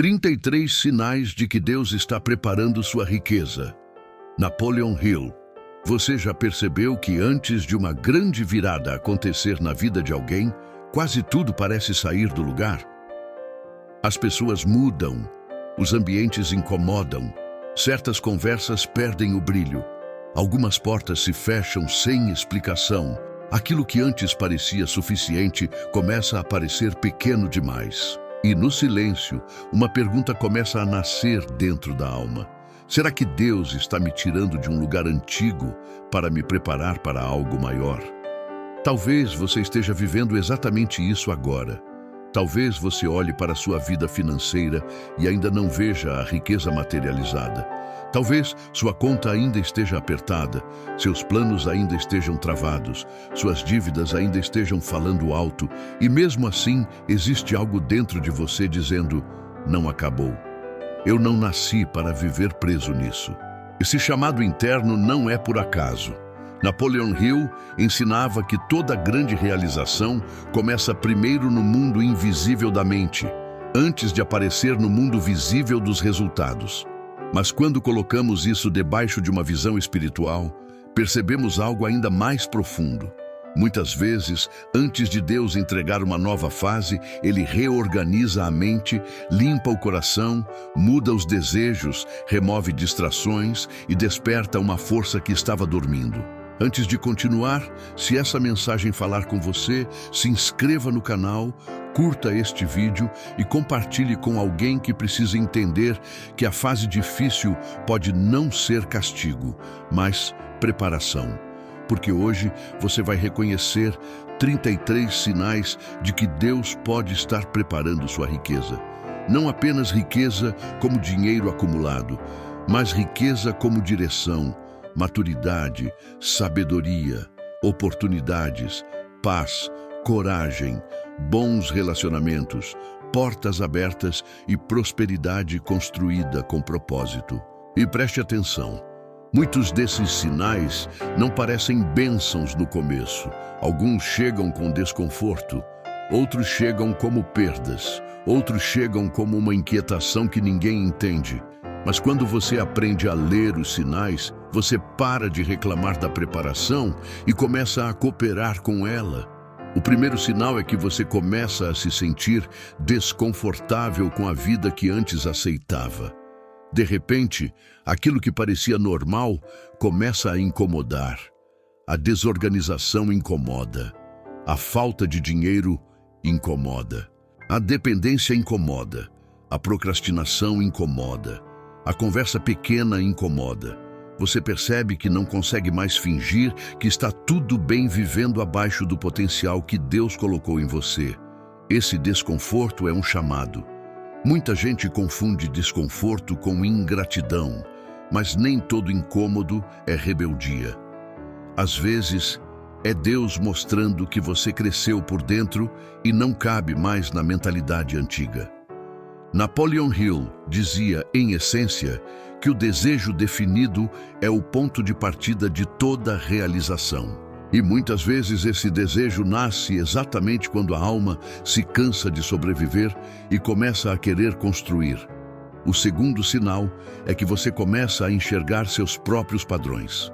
33 sinais de que Deus está preparando sua riqueza. Napoleon Hill. Você já percebeu que antes de uma grande virada acontecer na vida de alguém, quase tudo parece sair do lugar? As pessoas mudam, os ambientes incomodam, certas conversas perdem o brilho, algumas portas se fecham sem explicação. Aquilo que antes parecia suficiente começa a parecer pequeno demais. E no silêncio, uma pergunta começa a nascer dentro da alma. Será que Deus está me tirando de um lugar antigo para me preparar para algo maior? Talvez você esteja vivendo exatamente isso agora. Talvez você olhe para a sua vida financeira e ainda não veja a riqueza materializada. Talvez sua conta ainda esteja apertada, seus planos ainda estejam travados, suas dívidas ainda estejam falando alto e mesmo assim existe algo dentro de você dizendo: não acabou. Eu não nasci para viver preso nisso. Esse chamado interno não é por acaso. Napoleon Hill ensinava que toda grande realização começa primeiro no mundo invisível da mente, antes de aparecer no mundo visível dos resultados. Mas quando colocamos isso debaixo de uma visão espiritual, percebemos algo ainda mais profundo. Muitas vezes, antes de Deus entregar uma nova fase, Ele reorganiza a mente, limpa o coração, muda os desejos, remove distrações e desperta uma força que estava dormindo. Antes de continuar, se essa mensagem falar com você, se inscreva no canal, curta este vídeo e compartilhe com alguém que precisa entender que a fase difícil pode não ser castigo, mas preparação. Porque hoje você vai reconhecer 33 sinais de que Deus pode estar preparando sua riqueza. Não apenas riqueza como dinheiro acumulado, mas riqueza como direção, maturidade, sabedoria, oportunidades, paz, coragem, bons relacionamentos, portas abertas e prosperidade construída com propósito. E preste atenção. Muitos desses sinais não parecem bênçãos no começo. Alguns chegam com desconforto, outros chegam como perdas, outros chegam como uma inquietação que ninguém entende. Mas quando você aprende a ler os sinais, você para de reclamar da preparação e começa a cooperar com ela. O primeiro sinal é que você começa a se sentir desconfortável com a vida que antes aceitava. De repente, aquilo que parecia normal começa a incomodar. A desorganização incomoda. A falta de dinheiro incomoda. A dependência incomoda. A procrastinação incomoda. A conversa pequena incomoda. Você percebe que não consegue mais fingir que está tudo bem vivendo abaixo do potencial que Deus colocou em você. Esse desconforto é um chamado. Muita gente confunde desconforto com ingratidão, mas nem todo incômodo é rebeldia. Às vezes, é Deus mostrando que você cresceu por dentro e não cabe mais na mentalidade antiga. Napoleon Hill dizia, em essência, que o desejo definido é o ponto de partida de toda realização. E muitas vezes esse desejo nasce exatamente quando a alma se cansa de sobreviver e começa a querer construir. O segundo sinal é que você começa a enxergar seus próprios padrões.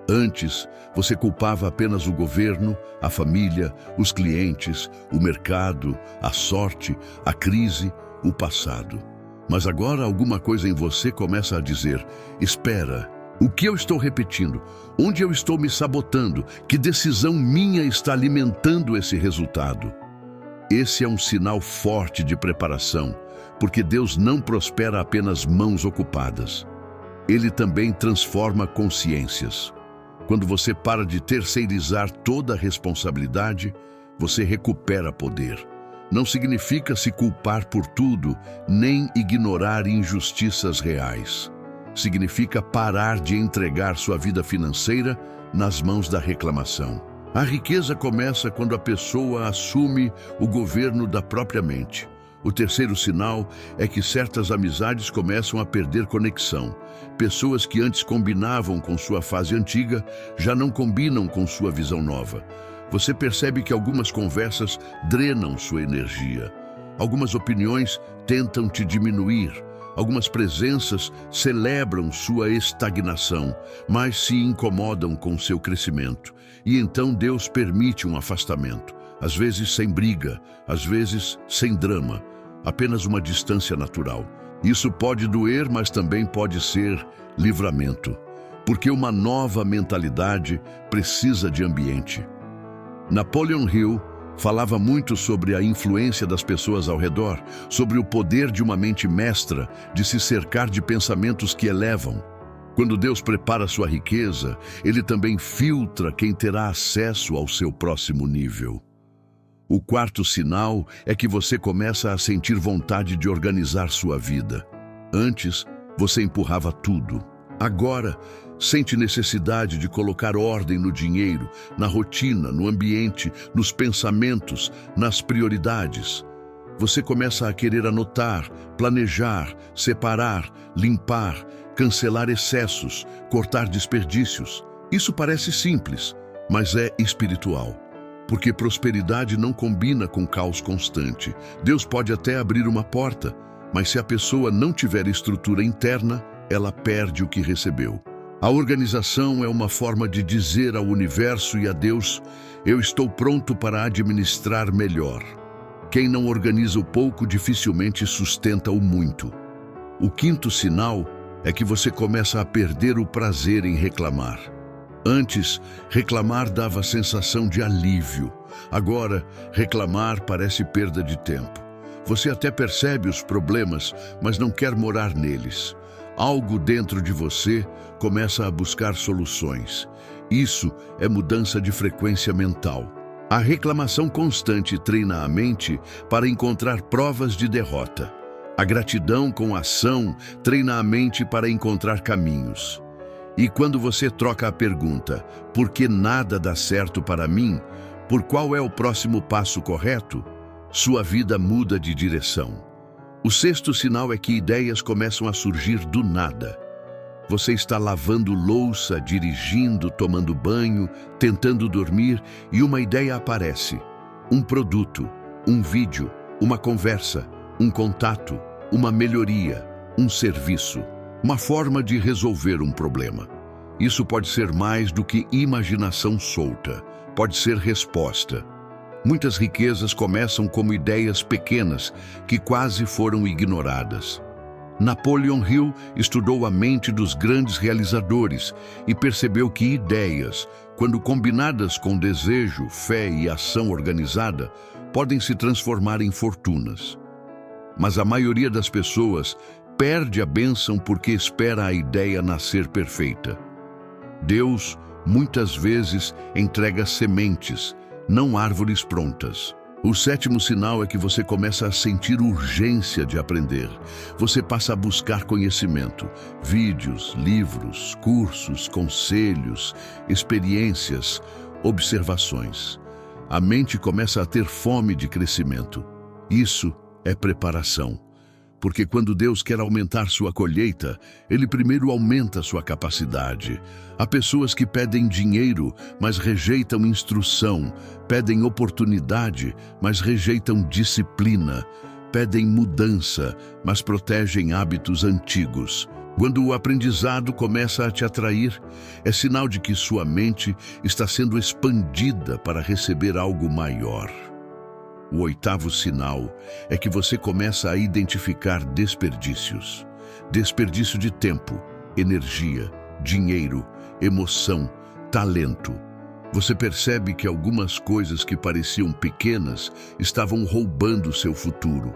Antes, você culpava apenas o governo, a família, os clientes, o mercado, a sorte, a crise, o passado. Mas agora alguma coisa em você começa a dizer: espera, o que eu estou repetindo? Onde eu estou me sabotando? Que decisão minha está alimentando esse resultado? Esse é um sinal forte de preparação, porque Deus não prospera apenas mãos ocupadas. Ele também transforma consciências. Quando você para de terceirizar toda a responsabilidade, você recupera poder. Não significa se culpar por tudo, nem ignorar injustiças reais. Significa parar de entregar sua vida financeira nas mãos da reclamação. A riqueza começa quando a pessoa assume o governo da própria mente. O terceiro sinal é que certas amizades começam a perder conexão. Pessoas que antes combinavam com sua fase antiga já não combinam com sua visão nova. Você percebe que algumas conversas drenam sua energia. Algumas opiniões tentam te diminuir. Algumas presenças celebram sua estagnação, mas se incomodam com seu crescimento. E então Deus permite um afastamento, às vezes sem briga, às vezes sem drama, apenas uma distância natural. Isso pode doer, mas também pode ser livramento, porque uma nova mentalidade precisa de ambiente. Napoleon Hill falava muito sobre a influência das pessoas ao redor, sobre o poder de uma mente mestra de se cercar de pensamentos que elevam. Quando Deus prepara sua riqueza, Ele também filtra quem terá acesso ao seu próximo nível. O quarto sinal é que você começa a sentir vontade de organizar sua vida. Antes, você empurrava tudo. Agora, sente necessidade de colocar ordem no dinheiro, na rotina, no ambiente, nos pensamentos, nas prioridades. Você começa a querer anotar, planejar, separar, limpar, cancelar excessos, cortar desperdícios. Isso parece simples, mas é espiritual. Porque prosperidade não combina com caos constante. Deus pode até abrir uma porta, mas se a pessoa não tiver estrutura interna, ela perde o que recebeu. A organização é uma forma de dizer ao universo e a Deus: eu estou pronto para administrar melhor. Quem não organiza o pouco dificilmente sustenta o muito. O quinto sinal é que você começa a perder o prazer em reclamar. Antes, reclamar dava sensação de alívio. Agora, reclamar parece perda de tempo. Você até percebe os problemas, mas não quer morar neles. Algo dentro de você começa a buscar soluções. Isso é mudança de frequência mental. A reclamação constante treina a mente para encontrar provas de derrota. A gratidão com ação treina a mente para encontrar caminhos. E quando você troca a pergunta, por que nada dá certo para mim? Por qual é o próximo passo correto? Sua vida muda de direção. O sexto sinal é que ideias começam a surgir do nada. Você está lavando louça, dirigindo, tomando banho, tentando dormir e uma ideia aparece. Um produto, um vídeo, uma conversa, um contato, uma melhoria, um serviço. Uma forma de resolver um problema. Isso pode ser mais do que imaginação solta, pode ser resposta. Muitas riquezas começam como ideias pequenas que quase foram ignoradas. Napoleon Hill estudou a mente dos grandes realizadores e percebeu que ideias, quando combinadas com desejo, fé e ação organizada, podem se transformar em fortunas. Mas a maioria das pessoas perde a bênção porque espera a ideia nascer perfeita. Deus, muitas vezes, entrega sementes, não árvores prontas. O sétimo sinal é que você começa a sentir urgência de aprender. Você passa a buscar conhecimento, vídeos, livros, cursos, conselhos, experiências, observações. A mente começa a ter fome de crescimento. Isso é preparação. Porque quando Deus quer aumentar sua colheita, Ele primeiro aumenta sua capacidade. Há pessoas que pedem dinheiro, mas rejeitam instrução, pedem oportunidade, mas rejeitam disciplina, pedem mudança, mas protegem hábitos antigos. Quando o aprendizado começa a te atrair, é sinal de que sua mente está sendo expandida para receber algo maior. O oitavo sinal é que você começa a identificar desperdícios. Desperdício de tempo, energia, dinheiro, emoção, talento. Você percebe que algumas coisas que pareciam pequenas estavam roubando seu futuro.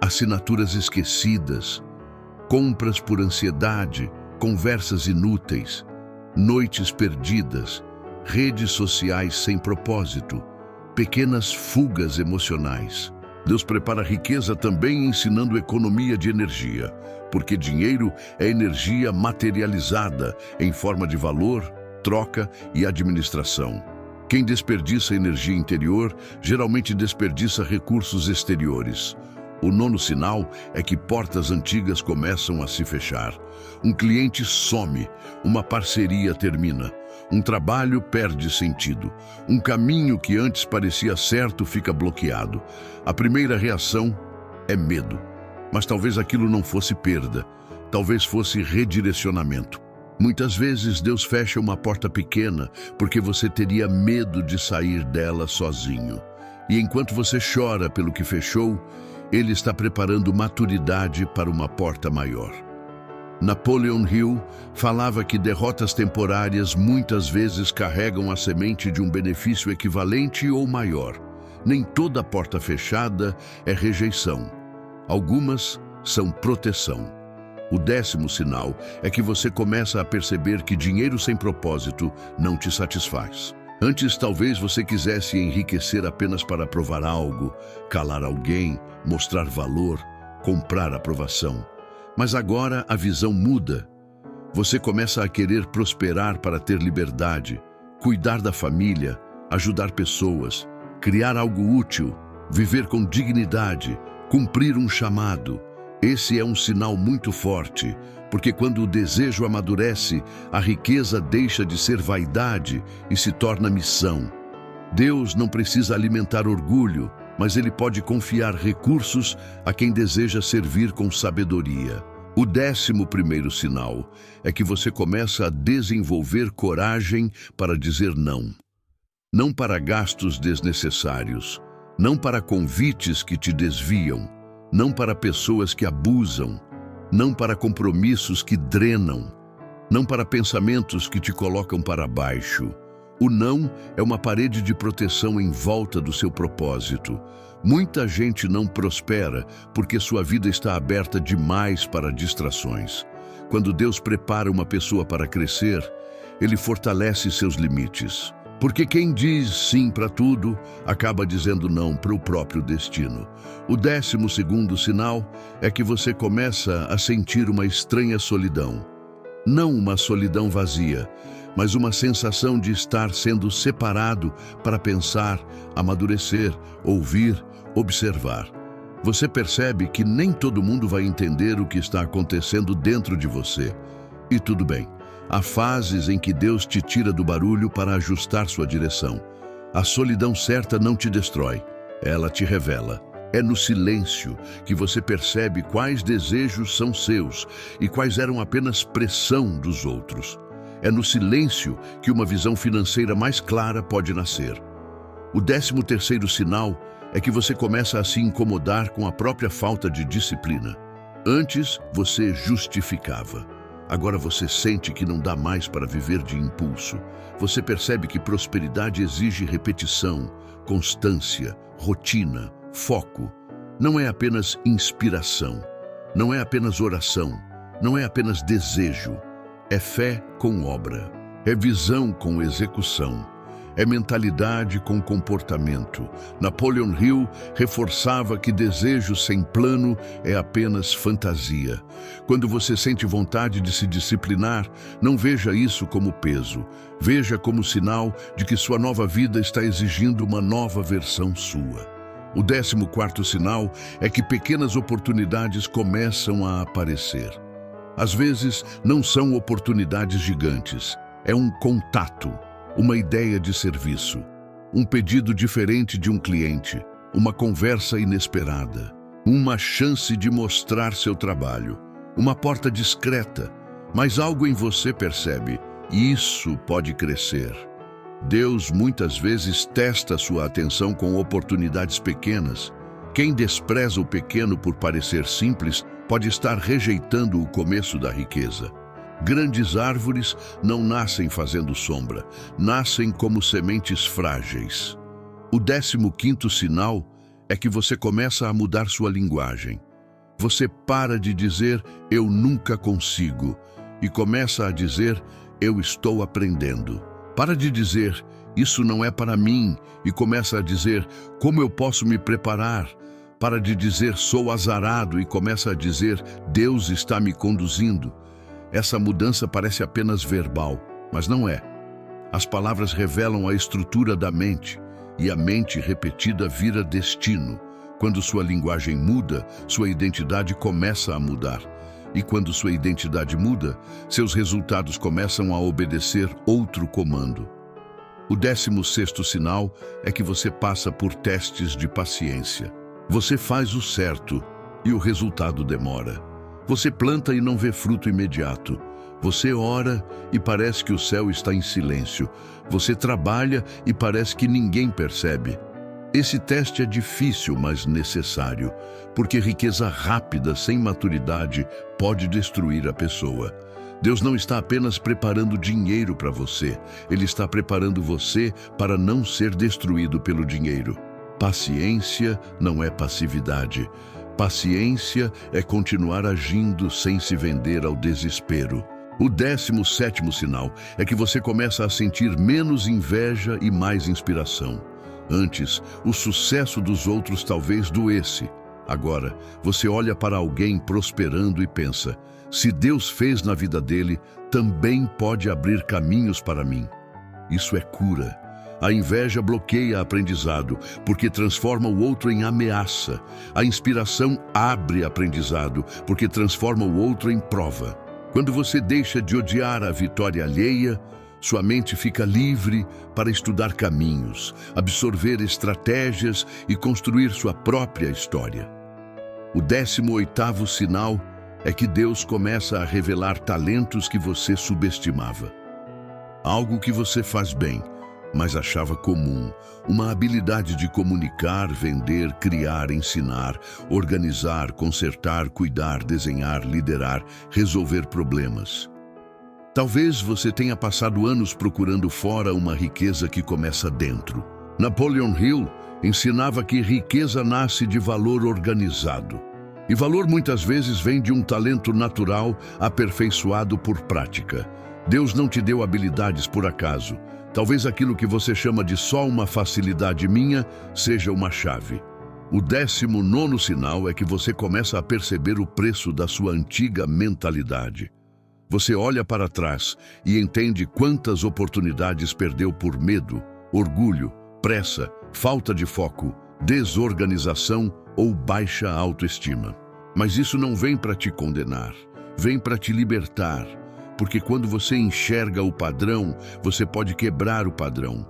Assinaturas esquecidas, compras por ansiedade, conversas inúteis, noites perdidas, redes sociais sem propósito, pequenas fugas emocionais. Deus prepara a riqueza também ensinando economia de energia, porque dinheiro é energia materializada em forma de valor, troca e administração. Quem desperdiça energia interior geralmente desperdiça recursos exteriores. O nono sinal é que portas antigas começam a se fechar. Um cliente some, uma parceria termina, um trabalho perde sentido, um caminho que antes parecia certo fica bloqueado. A primeira reação é medo. Mas talvez aquilo não fosse perda, talvez fosse redirecionamento. Muitas vezes Deus fecha uma porta pequena porque você teria medo de sair dela sozinho. E enquanto você chora pelo que fechou, Ele está preparando maturidade para uma porta maior. Napoleon Hill falava que derrotas temporárias muitas vezes carregam a semente de um benefício equivalente ou maior. Nem toda porta fechada é rejeição. Algumas são proteção. O 10º sinal é que você começa a perceber que dinheiro sem propósito não te satisfaz. Antes, talvez você quisesse enriquecer apenas para provar algo, calar alguém, mostrar valor, comprar aprovação. Mas agora a visão muda. Você começa a querer prosperar para ter liberdade, cuidar da família, ajudar pessoas, criar algo útil, viver com dignidade, cumprir um chamado. Esse é um sinal muito forte, porque quando o desejo amadurece, a riqueza deixa de ser vaidade e se torna missão. Deus não precisa alimentar orgulho, mas Ele pode confiar recursos a quem deseja servir com sabedoria. O 11º sinal é que você começa a desenvolver coragem para dizer não. Não para gastos desnecessários, não para convites que te desviam, não para pessoas que abusam, não para compromissos que drenam, não para pensamentos que te colocam para baixo. O não é uma parede de proteção em volta do seu propósito. Muita gente não prospera porque sua vida está aberta demais para distrações. Quando Deus prepara uma pessoa para crescer, Ele fortalece seus limites. Porque quem diz sim para tudo, acaba dizendo não para o próprio destino. O 12º sinal é que você começa a sentir uma estranha solidão. Não uma solidão vazia, mas uma sensação de estar sendo separado para pensar, amadurecer, ouvir, observar. Você percebe que nem todo mundo vai entender o que está acontecendo dentro de você. E tudo bem. Há fases em que Deus te tira do barulho para ajustar sua direção. A solidão certa não te destrói, ela te revela. É no silêncio que você percebe quais desejos são seus e quais eram apenas pressão dos outros. É no silêncio que uma visão financeira mais clara pode nascer. O 13º sinal é que você começa a se incomodar com a própria falta de disciplina. Antes, você justificava. Agora você sente que não dá mais para viver de impulso. Você percebe que prosperidade exige repetição, constância, rotina, foco. Não é apenas inspiração, não é apenas oração, não é apenas desejo. É fé com obra, é visão com execução. É mentalidade com comportamento. Napoleon Hill reforçava que desejo sem plano é apenas fantasia. Quando você sente vontade de se disciplinar, não veja isso como peso. Veja como sinal de que sua nova vida está exigindo uma nova versão sua. O 14º sinal é que pequenas oportunidades começam a aparecer. Às vezes, não são oportunidades gigantes. É um contato. Uma ideia de serviço, um pedido diferente de um cliente, uma conversa inesperada, uma chance de mostrar seu trabalho, uma porta discreta, mas algo em você percebe, isso pode crescer. Deus muitas vezes testa sua atenção com oportunidades pequenas. Quem despreza o pequeno por parecer simples pode estar rejeitando o começo da riqueza. Grandes árvores não nascem fazendo sombra, nascem como sementes frágeis. O 15º sinal é que você começa a mudar sua linguagem. Você para de dizer, eu nunca consigo, e começa a dizer, eu estou aprendendo. Para de dizer, isso não é para mim, e começa a dizer, como eu posso me preparar? Para de dizer, sou azarado, e começa a dizer, Deus está me conduzindo. Essa mudança parece apenas verbal, mas não é. As palavras revelam a estrutura da mente, e a mente repetida vira destino. Quando sua linguagem muda, sua identidade começa a mudar. E quando sua identidade muda, seus resultados começam a obedecer outro comando. O 16º sinal é que você passa por testes de paciência. Você faz o certo, e o resultado demora. Você planta e não vê fruto imediato. Você ora e parece que o céu está em silêncio. Você trabalha e parece que ninguém percebe. Esse teste é difícil, mas necessário, porque riqueza rápida, sem maturidade, pode destruir a pessoa. Deus não está apenas preparando dinheiro para você, Ele está preparando você para não ser destruído pelo dinheiro. Paciência não é passividade. Paciência é continuar agindo sem se vender ao desespero. O 17º sinal é que você começa a sentir menos inveja e mais inspiração. Antes, o sucesso dos outros talvez doesse. Agora, você olha para alguém prosperando e pensa: se Deus fez na vida dele, também pode abrir caminhos para mim. Isso é cura. A inveja bloqueia aprendizado, porque transforma o outro em ameaça. A inspiração abre aprendizado, porque transforma o outro em prova. Quando você deixa de odiar a vitória alheia, sua mente fica livre para estudar caminhos, absorver estratégias e construir sua própria história. O 18º sinal é que Deus começa a revelar talentos que você subestimava. Algo que você faz bem, mas achava comum. Uma habilidade de comunicar, vender, criar, ensinar, organizar, consertar, cuidar, desenhar, liderar, resolver problemas. Talvez você tenha passado anos procurando fora uma riqueza que começa dentro. Napoleon Hill ensinava que riqueza nasce de valor organizado. E valor muitas vezes vem de um talento natural aperfeiçoado por prática. Deus não te deu habilidades por acaso. Talvez aquilo que você chama de só uma facilidade minha seja uma chave. O 19º sinal é que você começa a perceber o preço da sua antiga mentalidade. Você olha para trás e entende quantas oportunidades perdeu por medo, orgulho, pressa, falta de foco, desorganização ou baixa autoestima. Mas isso não vem para te condenar, vem para te libertar. Porque quando você enxerga o padrão, você pode quebrar o padrão.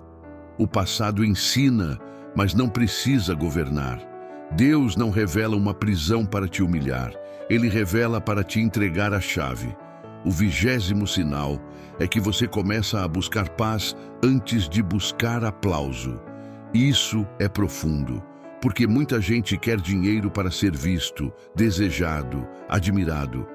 O passado ensina, mas não precisa governar. Deus não revela uma prisão para te humilhar. Ele revela para te entregar a chave. O 20º sinal é que você começa a buscar paz antes de buscar aplauso. Isso é profundo, porque muita gente quer dinheiro para ser visto, desejado, admirado.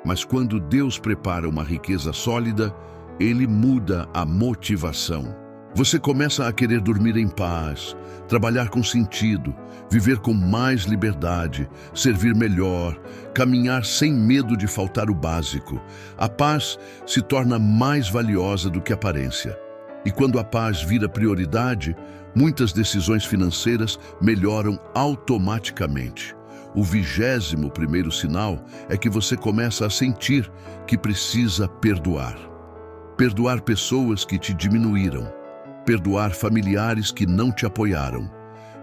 Mas quando Deus prepara uma riqueza sólida, Ele muda a motivação. Você começa a querer dormir em paz, trabalhar com sentido, viver com mais liberdade, servir melhor, caminhar sem medo de faltar o básico. A paz se torna mais valiosa do que a aparência. E quando a paz vira prioridade, muitas decisões financeiras melhoram automaticamente. O 21º sinal é que você começa a sentir que precisa perdoar. Perdoar pessoas que te diminuíram. Perdoar familiares que não te apoiaram.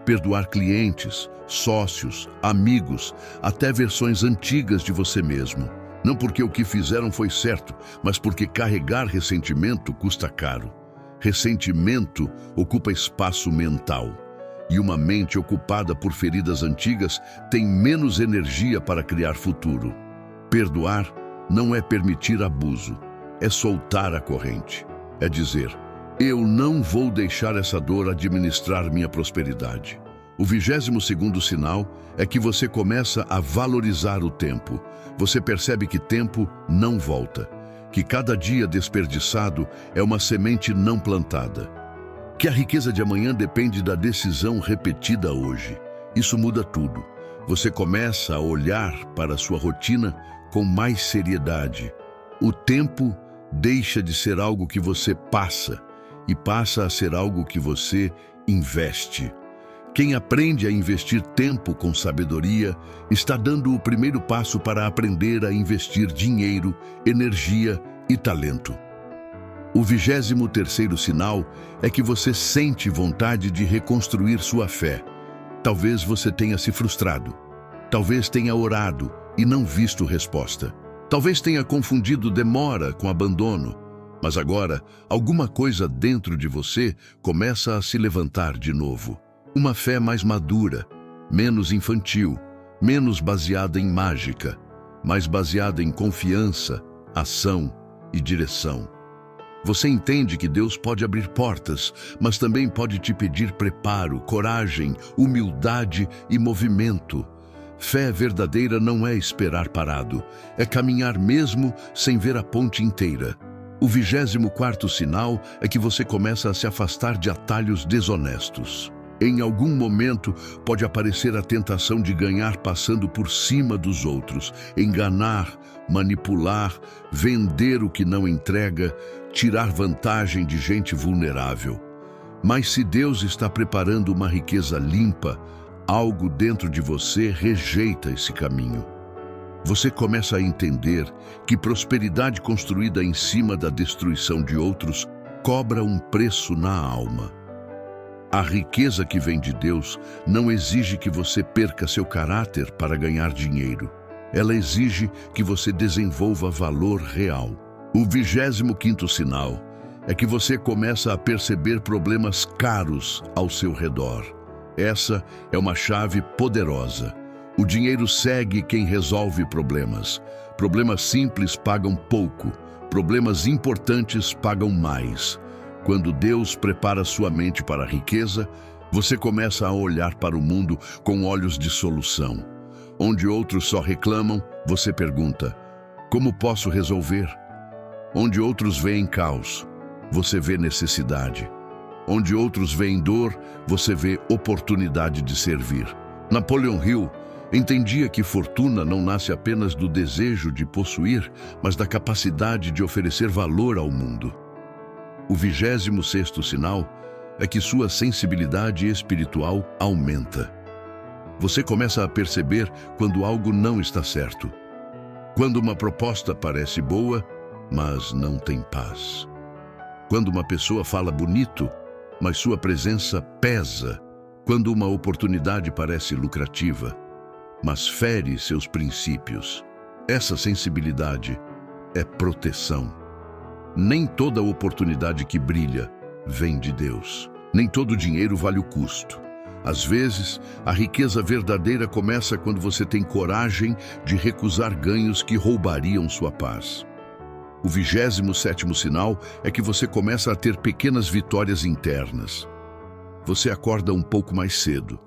Perdoar clientes, sócios, amigos, até versões antigas de você mesmo. Não porque o que fizeram foi certo, mas porque carregar ressentimento custa caro. Ressentimento ocupa espaço mental. E uma mente ocupada por feridas antigas tem menos energia para criar futuro. Perdoar não é permitir abuso, é soltar a corrente. É dizer: eu não vou deixar essa dor administrar minha prosperidade. O 22º sinal é que você começa a valorizar o tempo. Você percebe que tempo não volta, que cada dia desperdiçado é uma semente não plantada. Que a riqueza de amanhã depende da decisão repetida hoje. Isso muda tudo. Você começa a olhar para a sua rotina com mais seriedade. O tempo deixa de ser algo que você passa e passa a ser algo que você investe. Quem aprende a investir tempo com sabedoria está dando o primeiro passo para aprender a investir dinheiro, energia e talento. O 23º sinal é que você sente vontade de reconstruir sua fé. Talvez você tenha se frustrado. Talvez tenha orado e não visto resposta. Talvez tenha confundido demora com abandono. Mas agora, alguma coisa dentro de você começa a se levantar de novo. Uma fé mais madura, menos infantil, menos baseada em mágica, mais baseada em confiança, ação e direção. Você entende que Deus pode abrir portas, mas também pode te pedir preparo, coragem, humildade e movimento. Fé verdadeira não é esperar parado, é caminhar mesmo sem ver a ponte inteira. O 24º sinal é que você começa a se afastar de atalhos desonestos. Em algum momento pode aparecer a tentação de ganhar passando por cima dos outros, enganar, manipular, vender o que não entrega, tirar vantagem de gente vulnerável. Mas se Deus está preparando uma riqueza limpa, algo dentro de você rejeita esse caminho. Você começa a entender que prosperidade construída em cima da destruição de outros cobra um preço na alma. A riqueza que vem de Deus não exige que você perca seu caráter para ganhar dinheiro. Ela exige que você desenvolva valor real. O 25º sinal é que você começa a perceber problemas caros ao seu redor. Essa é uma chave poderosa. O dinheiro segue quem resolve problemas. Problemas simples pagam pouco, problemas importantes pagam mais. Quando Deus prepara sua mente para a riqueza, você começa a olhar para o mundo com olhos de solução. Onde outros só reclamam, você pergunta: como posso resolver? Onde outros veem caos, você vê necessidade. Onde outros veem dor, você vê oportunidade de servir. Napoleon Hill entendia que fortuna não nasce apenas do desejo de possuir, mas da capacidade de oferecer valor ao mundo. O 26º sinal é que sua sensibilidade espiritual aumenta. Você começa a perceber quando algo não está certo. Quando uma proposta parece boa, mas não tem paz. Quando uma pessoa fala bonito, mas sua presença pesa. Quando uma oportunidade parece lucrativa, mas fere seus princípios. Essa sensibilidade é proteção. Nem toda oportunidade que brilha vem de Deus. Nem todo dinheiro vale o custo. Às vezes, a riqueza verdadeira começa quando você tem coragem de recusar ganhos que roubariam sua paz. O 27º sinal é que você começa a ter pequenas vitórias internas. Você acorda um pouco mais cedo,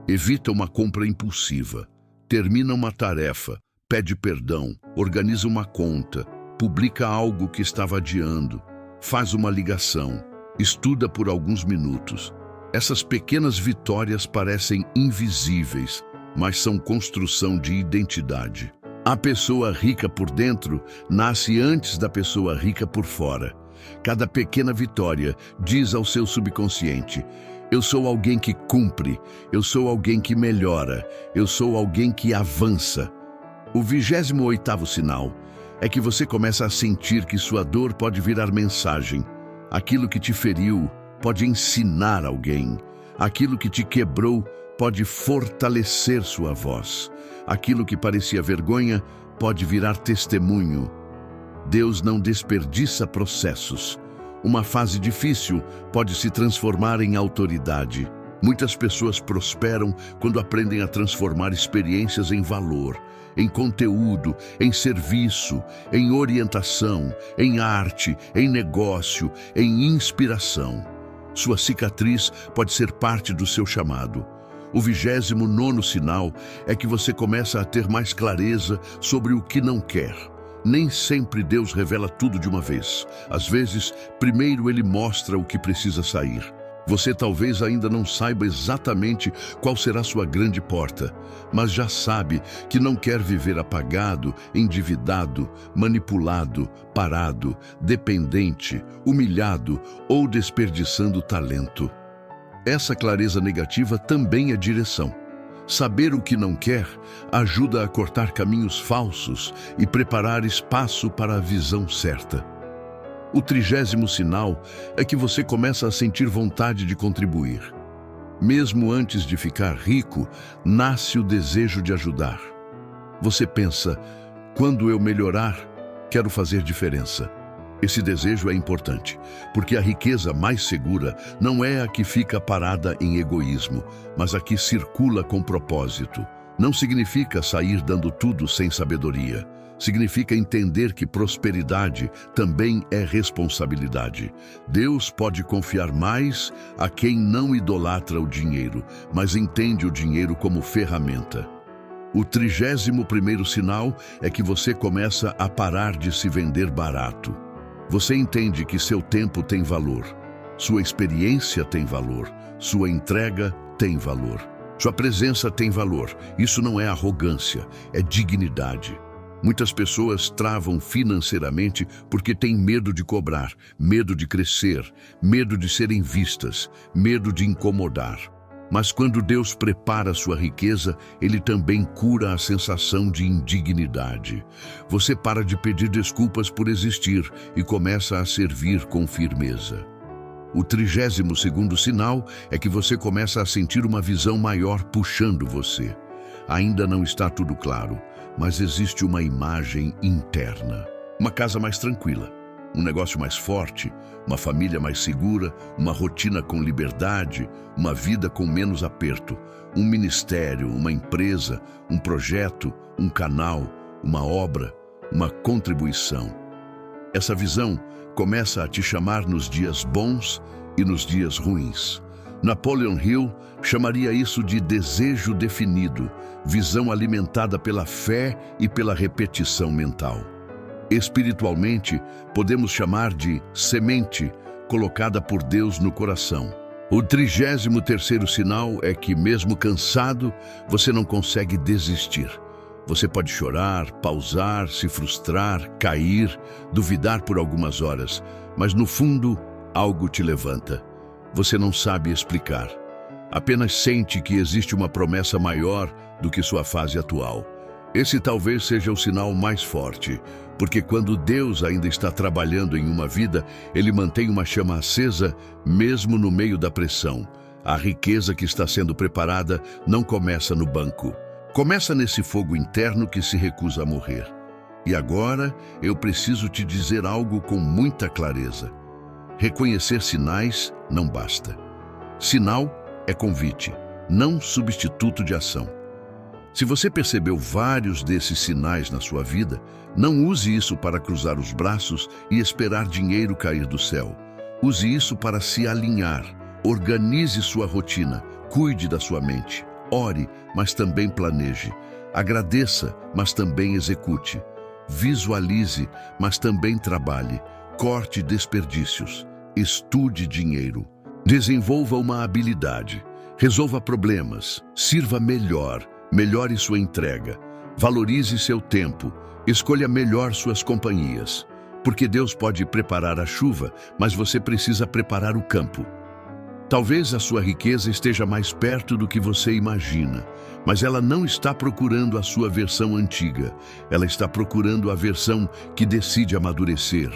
evita uma compra impulsiva, termina uma tarefa, pede perdão, organiza uma conta, publica algo que estava adiando, faz uma ligação, estuda por alguns minutos. Essas pequenas vitórias parecem invisíveis, mas são construção de identidade. A pessoa rica por dentro nasce antes da pessoa rica por fora. Cada pequena vitória diz ao seu subconsciente: eu sou alguém que cumpre, eu sou alguém que melhora, eu sou alguém que avança. O 28º sinal é que você começa a sentir que sua dor pode virar mensagem. Aquilo que te feriu pode ensinar alguém. Aquilo que te quebrou pode fortalecer sua voz. Aquilo que parecia vergonha pode virar testemunho. Deus não desperdiça processos. Uma fase difícil pode se transformar em autoridade. Muitas pessoas prosperam quando aprendem a transformar experiências em valor, em conteúdo, em serviço, em orientação, em arte, em negócio, em inspiração. Sua cicatriz pode ser parte do seu chamado. O 29º sinal é que você começa a ter mais clareza sobre o que não quer. Nem sempre Deus revela tudo de uma vez. Às vezes, primeiro Ele mostra o que precisa sair. Você talvez ainda não saiba exatamente qual será sua grande porta, mas já sabe que não quer viver apagado, endividado, manipulado, parado, dependente, humilhado ou desperdiçando talento. Essa clareza negativa também é direção. Saber o que não quer ajuda a cortar caminhos falsos e preparar espaço para a visão certa. O 30º sinal é que você começa a sentir vontade de contribuir. Mesmo antes de ficar rico, nasce o desejo de ajudar. Você pensa: quando eu melhorar, quero fazer diferença. Esse desejo é importante, porque a riqueza mais segura não é a que fica parada em egoísmo, mas a que circula com propósito. Não significa sair dando tudo sem sabedoria. Significa entender que prosperidade também é responsabilidade. Deus pode confiar mais a quem não idolatra o dinheiro, mas entende o dinheiro como ferramenta. O 31º sinal é que você começa a parar de se vender barato. Você entende que seu tempo tem valor, sua experiência tem valor, sua entrega tem valor, sua presença tem valor. Isso não é arrogância, é dignidade. Muitas pessoas travam financeiramente porque têm medo de cobrar, medo de crescer, medo de serem vistas, medo de incomodar. Mas quando Deus prepara sua riqueza, Ele também cura a sensação de indignidade. Você para de pedir desculpas por existir e começa a servir com firmeza. O 32º sinal é que você começa a sentir uma visão maior puxando você. Ainda não está tudo claro, mas existe uma imagem interna. Uma casa mais tranquila, um negócio mais forte, uma família mais segura, uma rotina com liberdade, uma vida com menos aperto, um ministério, uma empresa, um projeto, um canal, uma obra, uma contribuição. Essa visão começa a te chamar nos dias bons e nos dias ruins. Napoleon Hill chamaria isso de desejo definido, visão alimentada pela fé e pela repetição mental. Espiritualmente, podemos chamar de semente colocada por Deus no coração. O 33º sinal é que, mesmo cansado, você não consegue desistir. Você pode chorar, pausar, se frustrar, cair, duvidar por algumas horas, mas no fundo, algo te levanta. Você não sabe explicar. Apenas sente que existe uma promessa maior do que sua fase atual. Esse talvez seja o sinal mais forte, porque quando Deus ainda está trabalhando em uma vida, Ele mantém uma chama acesa, mesmo no meio da pressão. A riqueza que está sendo preparada não começa no banco. Começa nesse fogo interno que se recusa a morrer. E agora, eu preciso te dizer algo com muita clareza. Reconhecer sinais não basta. Sinal é convite, não substituto de ação. Se você percebeu vários desses sinais na sua vida, não use isso para cruzar os braços e esperar dinheiro cair do céu. Use isso para se alinhar. Organize sua rotina, cuide da sua mente. Ore, mas também planeje. Agradeça, mas também execute. Visualize, mas também trabalhe. Corte desperdícios. Estude dinheiro. Desenvolva uma habilidade. Resolva problemas. Sirva melhor. Melhore sua entrega. Valorize seu tempo. Escolha melhor suas companhias. Porque Deus pode preparar a chuva, mas você precisa preparar o campo. Talvez a sua riqueza esteja mais perto do que você imagina, mas ela não está procurando a sua versão antiga. Ela está procurando a versão que decide amadurecer.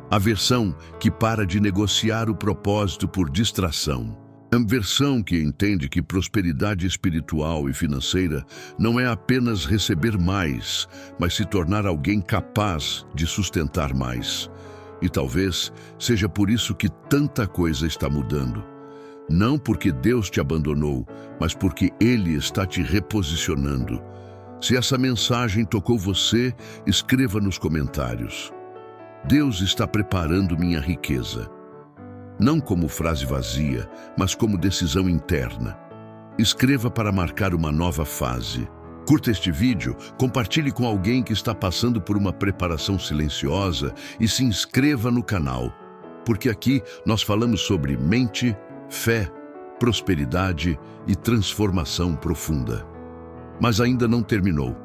A versão que para de negociar o propósito por distração. A versão que entende que prosperidade espiritual e financeira não é apenas receber mais, mas se tornar alguém capaz de sustentar mais. E talvez seja por isso que tanta coisa está mudando. Não porque Deus te abandonou, mas porque Ele está te reposicionando. Se essa mensagem tocou você, escreva nos comentários. Deus está preparando minha riqueza. Não como frase vazia, mas como decisão interna. Escreva para marcar uma nova fase. Curta este vídeo, compartilhe com alguém que está passando por uma preparação silenciosa e se inscreva no canal, porque aqui nós falamos sobre mente, fé, prosperidade e transformação profunda. Mas ainda não terminou.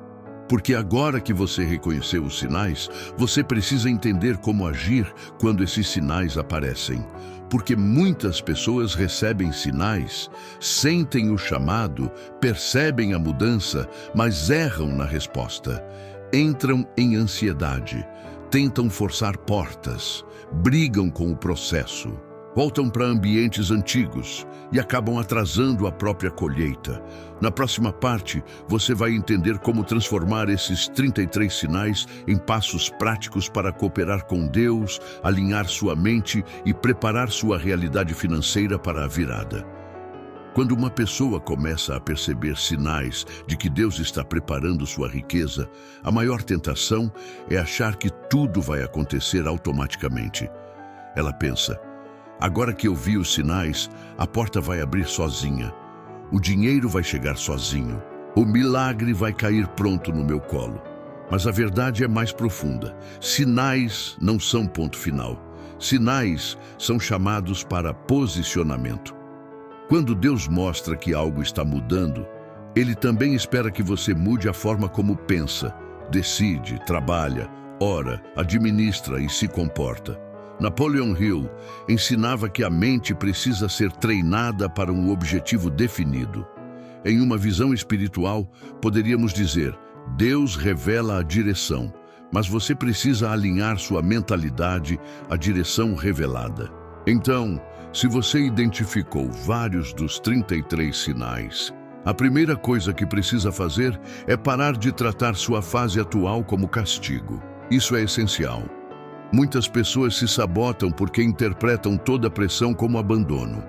Porque agora que você reconheceu os sinais, você precisa entender como agir quando esses sinais aparecem. Porque muitas pessoas recebem sinais, sentem o chamado, percebem a mudança, mas erram na resposta. Entram em ansiedade, tentam forçar portas, brigam com o processo. Voltam para ambientes antigos e acabam atrasando a própria colheita. Na próxima parte, você vai entender como transformar esses 33 sinais em passos práticos para cooperar com Deus, alinhar sua mente e preparar sua realidade financeira para a virada. Quando uma pessoa começa a perceber sinais de que Deus está preparando sua riqueza, a maior tentação é achar que tudo vai acontecer automaticamente. Ela pensa: agora que eu vi os sinais, a porta vai abrir sozinha. O dinheiro vai chegar sozinho. O milagre vai cair pronto no meu colo. Mas a verdade é mais profunda. Sinais não são ponto final. Sinais são chamados para posicionamento. Quando Deus mostra que algo está mudando, Ele também espera que você mude a forma como pensa, decide, trabalha, ora, administra e se comporta. Napoleon Hill ensinava que a mente precisa ser treinada para um objetivo definido. Em uma visão espiritual, poderíamos dizer: Deus revela a direção, mas você precisa alinhar sua mentalidade à direção revelada. Então, se você identificou vários dos 33 sinais, a primeira coisa que precisa fazer é parar de tratar sua fase atual como castigo. Isso é essencial. Muitas pessoas se sabotam porque interpretam toda a pressão como abandono.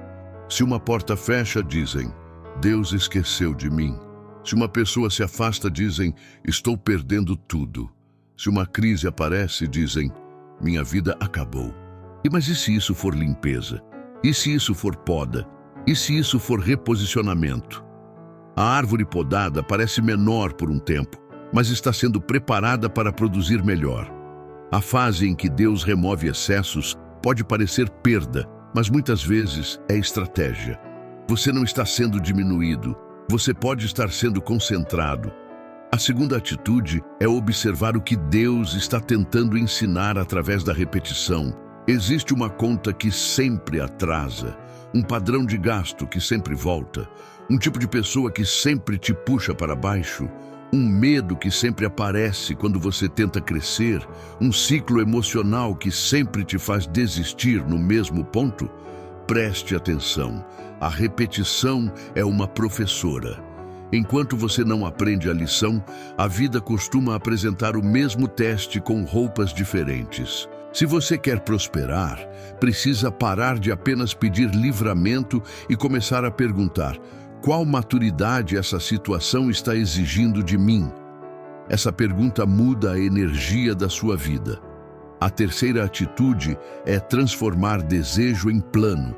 Se uma porta fecha, dizem: Deus esqueceu de mim. Se uma pessoa se afasta, dizem: estou perdendo tudo. Se uma crise aparece, dizem: minha vida acabou. Mas e se isso for limpeza? E se isso for poda? E se isso for reposicionamento? A árvore podada parece menor por um tempo, mas está sendo preparada para produzir melhor. A fase em que Deus remove excessos pode parecer perda, mas muitas vezes é estratégia. Você não está sendo diminuído, você pode estar sendo concentrado. A segunda atitude é observar o que Deus está tentando ensinar através da repetição. Existe uma conta que sempre atrasa, um padrão de gasto que sempre volta, um tipo de pessoa que sempre te puxa para baixo, um medo que sempre aparece quando você tenta crescer, um ciclo emocional que sempre te faz desistir no mesmo ponto. Preste atenção, a repetição é uma professora. Enquanto você não aprende a lição, a vida costuma apresentar o mesmo teste com roupas diferentes. Se você quer prosperar, precisa parar de apenas pedir livramento e começar a perguntar: qual maturidade essa situação está exigindo de mim? Essa pergunta muda a energia da sua vida. A terceira atitude é transformar desejo em plano.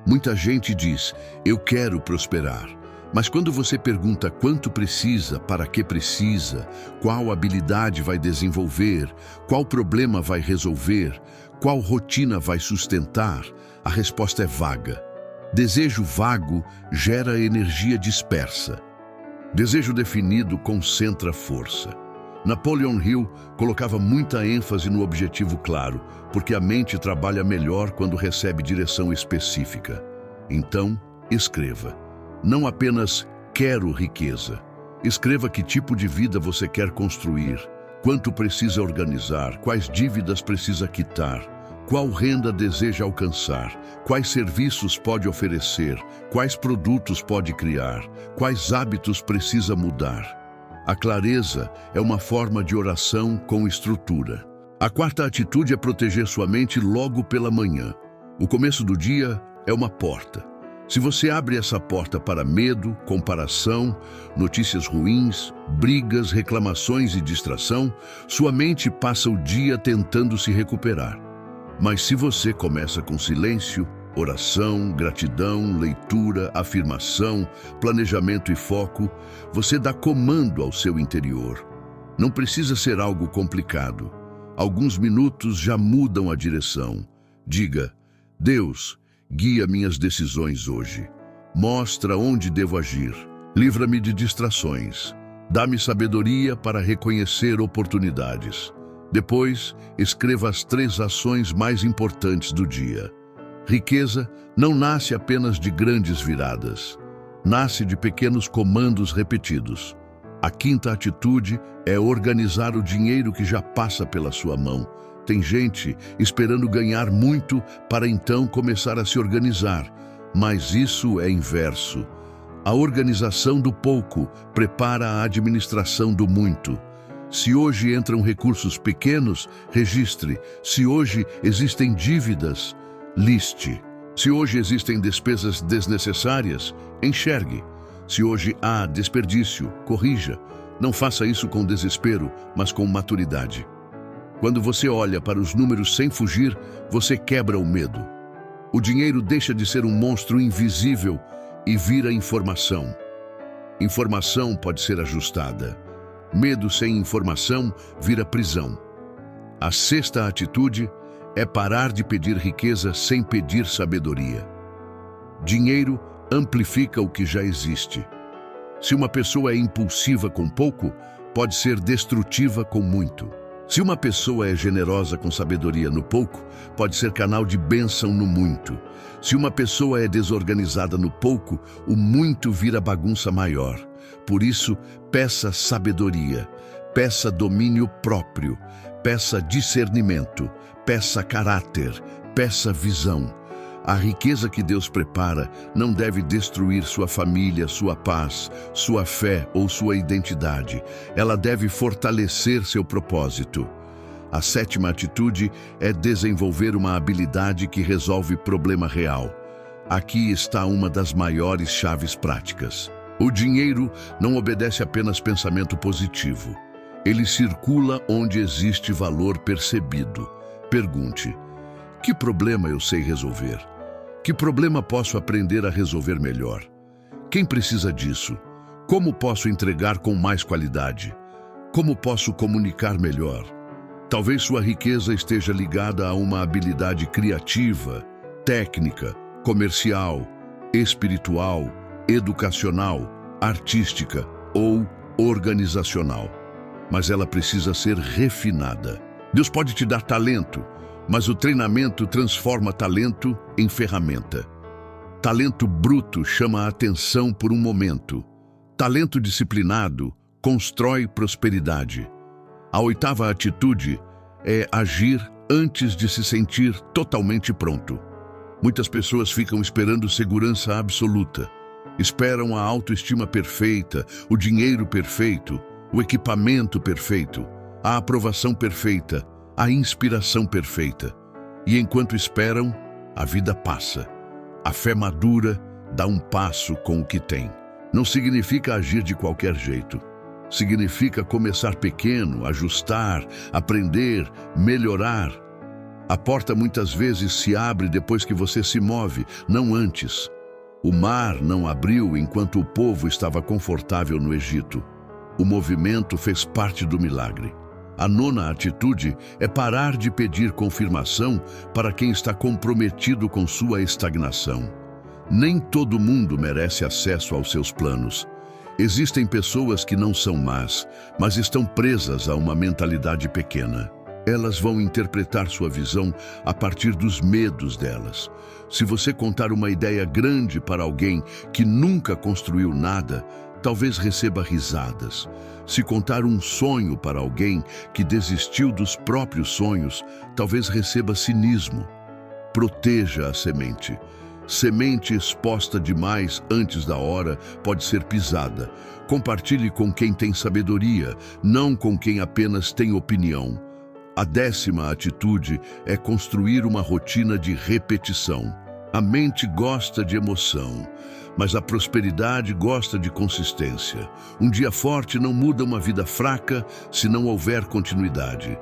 Muita gente diz: eu quero prosperar. Mas quando você pergunta quanto precisa, para que precisa, qual habilidade vai desenvolver, qual problema vai resolver, qual rotina vai sustentar, a resposta é vaga. Desejo vago gera energia dispersa. Desejo definido concentra força. Napoleon Hill colocava muita ênfase no objetivo claro, porque a mente trabalha melhor quando recebe direção específica. Então, escreva. Não apenas quero riqueza. Escreva que tipo de vida você quer construir, quanto precisa organizar, quais dívidas precisa quitar, qual renda deseja alcançar, quais serviços pode oferecer, quais produtos pode criar, quais hábitos precisa mudar. A clareza é uma forma de oração com estrutura. A quarta atitude é proteger sua mente logo pela manhã. O começo do dia é uma porta. Se você abre essa porta para medo, comparação, notícias ruins, brigas, reclamações e distração, sua mente passa o dia tentando se recuperar. Mas se você começa com silêncio, oração, gratidão, leitura, afirmação, planejamento e foco, você dá comando ao seu interior. Não precisa ser algo complicado. Alguns minutos já mudam a direção. Diga: Deus, guia minhas decisões hoje. Mostra onde devo agir. Livra-me de distrações. Dá-me sabedoria para reconhecer oportunidades. Depois, escreva as 3 ações mais importantes do dia. Riqueza não nasce apenas de grandes viradas. Nasce de pequenos comandos repetidos. A quinta atitude é organizar o dinheiro que já passa pela sua mão. Tem gente esperando ganhar muito para então começar a se organizar, mas isso é inverso. A organização do pouco prepara a administração do muito. Se hoje entram recursos pequenos, registre. Se hoje existem dívidas, liste. Se hoje existem despesas desnecessárias, enxergue. Se hoje há desperdício, corrija. Não faça isso com desespero, mas com maturidade. Quando você olha para os números sem fugir, você quebra o medo. O dinheiro deixa de ser um monstro invisível e vira informação. Informação pode ser ajustada. Medo sem informação vira prisão. A sexta atitude é parar de pedir riqueza sem pedir sabedoria. Dinheiro amplifica o que já existe. Se uma pessoa é impulsiva com pouco, pode ser destrutiva com muito. Se uma pessoa é generosa com sabedoria no pouco, pode ser canal de bênção no muito. Se uma pessoa é desorganizada no pouco, o muito vira bagunça maior. Por isso, peça sabedoria, peça domínio próprio, peça discernimento, peça caráter, peça visão. A riqueza que Deus prepara não deve destruir sua família, sua paz, sua fé ou sua identidade. Ela deve fortalecer seu propósito. A sétima atitude é desenvolver uma habilidade que resolve problema real. Aqui está uma das maiores chaves práticas. O dinheiro não obedece apenas pensamento positivo. Ele circula onde existe valor percebido. Pergunte: que problema eu sei resolver? Que problema posso aprender a resolver melhor? Quem precisa disso? Como posso entregar com mais qualidade? Como posso comunicar melhor? Talvez sua riqueza esteja ligada a uma habilidade criativa, técnica, comercial, espiritual, educacional, artística ou organizacional. Mas ela precisa ser refinada. Deus pode te dar talento, mas o treinamento transforma talento em ferramenta. Talento bruto chama a atenção por um momento. Talento disciplinado constrói prosperidade. A oitava atitude é agir antes de se sentir totalmente pronto. Muitas pessoas ficam esperando segurança absoluta. Esperam a autoestima perfeita, o dinheiro perfeito, o equipamento perfeito, a aprovação perfeita, a inspiração perfeita. E enquanto esperam, a vida passa. A fé madura dá um passo com o que tem. Não significa agir de qualquer jeito. Significa começar pequeno, ajustar, aprender, melhorar. A porta muitas vezes se abre depois que você se move, não antes. O mar não abriu enquanto o povo estava confortável no Egito. O movimento fez parte do milagre. A nona atitude é parar de pedir confirmação para quem está comprometido com sua estagnação. Nem todo mundo merece acesso aos seus planos. Existem pessoas que não são más, mas estão presas a uma mentalidade pequena. Elas vão interpretar sua visão a partir dos medos delas. Se você contar uma ideia grande para alguém que nunca construiu nada, talvez receba risadas. Se contar um sonho para alguém que desistiu dos próprios sonhos, talvez receba cinismo. Proteja a semente. Semente exposta demais antes da hora pode ser pisada. Compartilhe com quem tem sabedoria, não com quem apenas tem opinião. A décima atitude é construir uma rotina de repetição. A mente gosta de emoção, mas a prosperidade gosta de consistência. Um dia forte não muda uma vida fraca se não houver continuidade.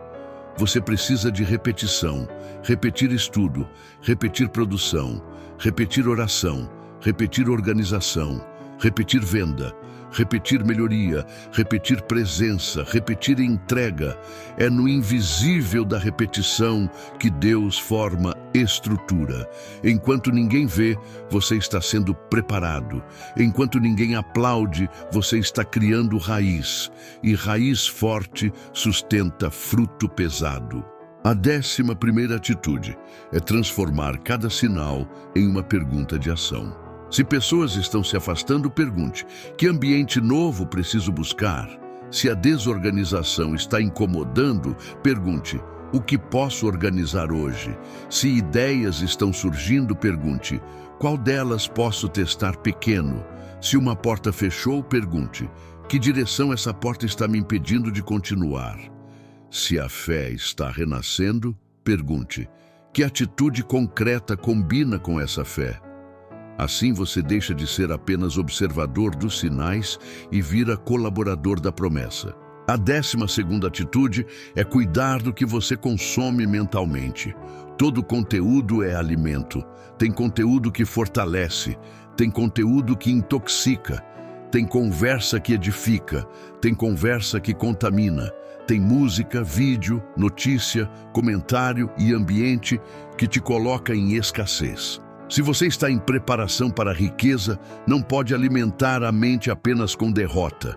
Você precisa de repetição, repetir estudo, repetir produção, repetir oração, repetir organização, repetir venda, repetir melhoria, repetir presença, repetir entrega. É no invisível da repetição que Deus forma estrutura. Enquanto ninguém vê, você está sendo preparado. Enquanto ninguém aplaude, você está criando raiz. E raiz forte sustenta fruto pesado. A 11ª atitude é transformar cada sinal em uma pergunta de ação. Se pessoas estão se afastando, pergunte: que ambiente novo preciso buscar? Se a desorganização está incomodando, pergunte: o que posso organizar hoje? Se ideias estão surgindo, pergunte: qual delas posso testar pequeno? Se uma porta fechou, pergunte: que direção essa porta está me impedindo de continuar? Se a fé está renascendo, pergunte: Que atitude concreta combina com essa fé? Assim você deixa de ser apenas observador dos sinais e vira colaborador da promessa. A 12ª atitude é cuidar do que você consome mentalmente. Todo conteúdo é alimento. Tem conteúdo que fortalece, tem conteúdo que intoxica, tem conversa que edifica, tem conversa que contamina, tem música, vídeo, notícia, comentário e ambiente que te coloca em escassez. Se você está em preparação para a riqueza, não pode alimentar a mente apenas com derrota.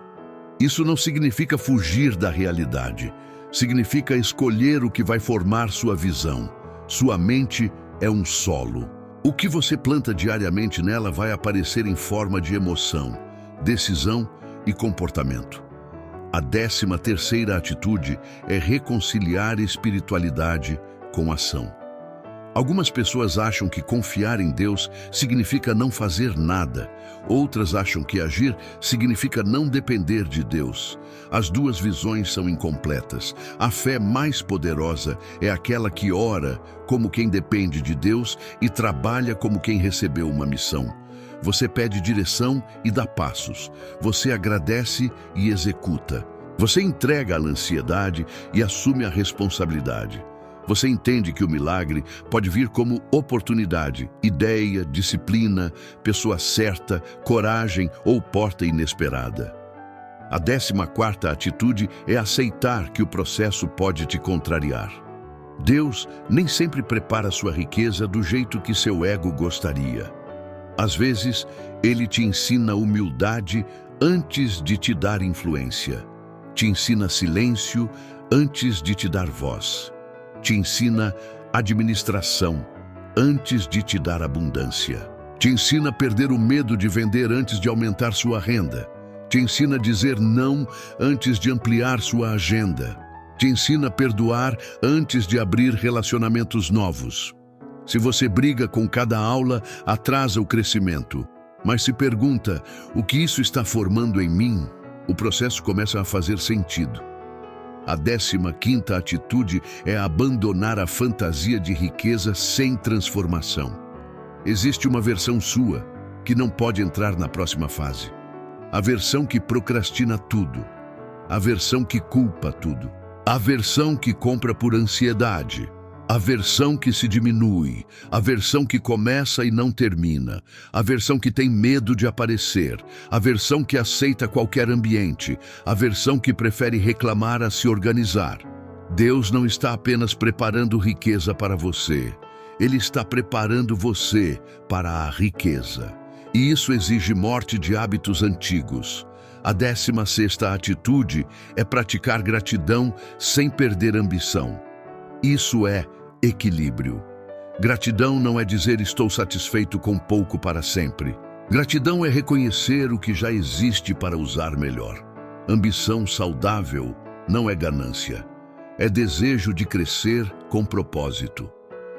Isso não significa fugir da realidade. Significa escolher o que vai formar sua visão. Sua mente é um solo. O que você planta diariamente nela vai aparecer em forma de emoção, decisão e comportamento. A 13ª atitude é reconciliar espiritualidade com ação. Algumas pessoas acham que confiar em Deus significa não fazer nada. Outras acham que agir significa não depender de Deus. As duas visões são incompletas. A fé mais poderosa é aquela que ora como quem depende de Deus e trabalha como quem recebeu uma missão. Você pede direção e dá passos. Você agradece e executa. Você entrega a ansiedade e assume a responsabilidade. Você entende que o milagre pode vir como oportunidade, ideia, disciplina, pessoa certa, coragem ou porta inesperada. A 14ª atitude é aceitar que o processo pode te contrariar. Deus nem sempre prepara sua riqueza do jeito que seu ego gostaria. Às vezes, Ele te ensina humildade antes de te dar influência. Te ensina silêncio antes de te dar voz. Te ensina administração antes de te dar abundância. Te ensina a perder o medo de vender antes de aumentar sua renda. Te ensina a dizer não antes de ampliar sua agenda. Te ensina a perdoar antes de abrir relacionamentos novos. Se você briga com cada aula, atrasa o crescimento. Mas se pergunta, o que isso está formando em mim? O processo começa a fazer sentido. A 15ª atitude é abandonar a fantasia de riqueza sem transformação. Existe uma versão sua que não pode entrar na próxima fase. A versão que procrastina tudo. A versão que culpa tudo. A versão que compra por ansiedade. A versão que se diminui, a versão que começa e não termina, a versão que tem medo de aparecer, a versão que aceita qualquer ambiente, a versão que prefere reclamar a se organizar. Deus não está apenas preparando riqueza para você, Ele está preparando você para a riqueza. E isso exige morte de hábitos antigos. A 16ª atitude é praticar gratidão sem perder ambição. Isso é equilíbrio. Gratidão não é dizer estou satisfeito com pouco para sempre. Gratidão é reconhecer o que já existe para usar melhor. Ambição saudável não é ganância. É desejo de crescer com propósito.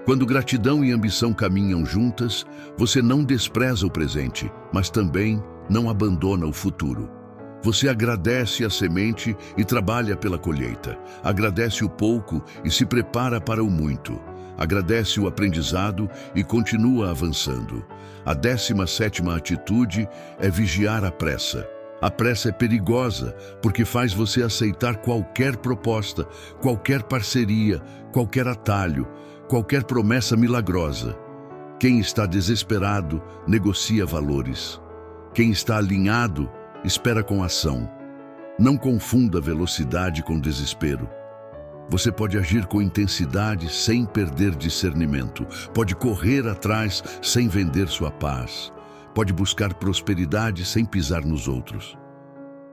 Quando gratidão e ambição caminham juntas, você não despreza o presente, mas também não abandona o futuro. Você agradece a semente e trabalha pela colheita. Agradece o pouco e se prepara para o muito. Agradece o aprendizado e continua avançando. A 17ª atitude é vigiar a pressa. A pressa é perigosa porque faz você aceitar qualquer proposta, qualquer parceria, qualquer atalho, qualquer promessa milagrosa. Quem está desesperado negocia valores. Quem está alinhado espera com ação. Não confunda velocidade com desespero. Você pode agir com intensidade sem perder discernimento. Pode correr atrás sem vender sua paz. Pode buscar prosperidade sem pisar nos outros.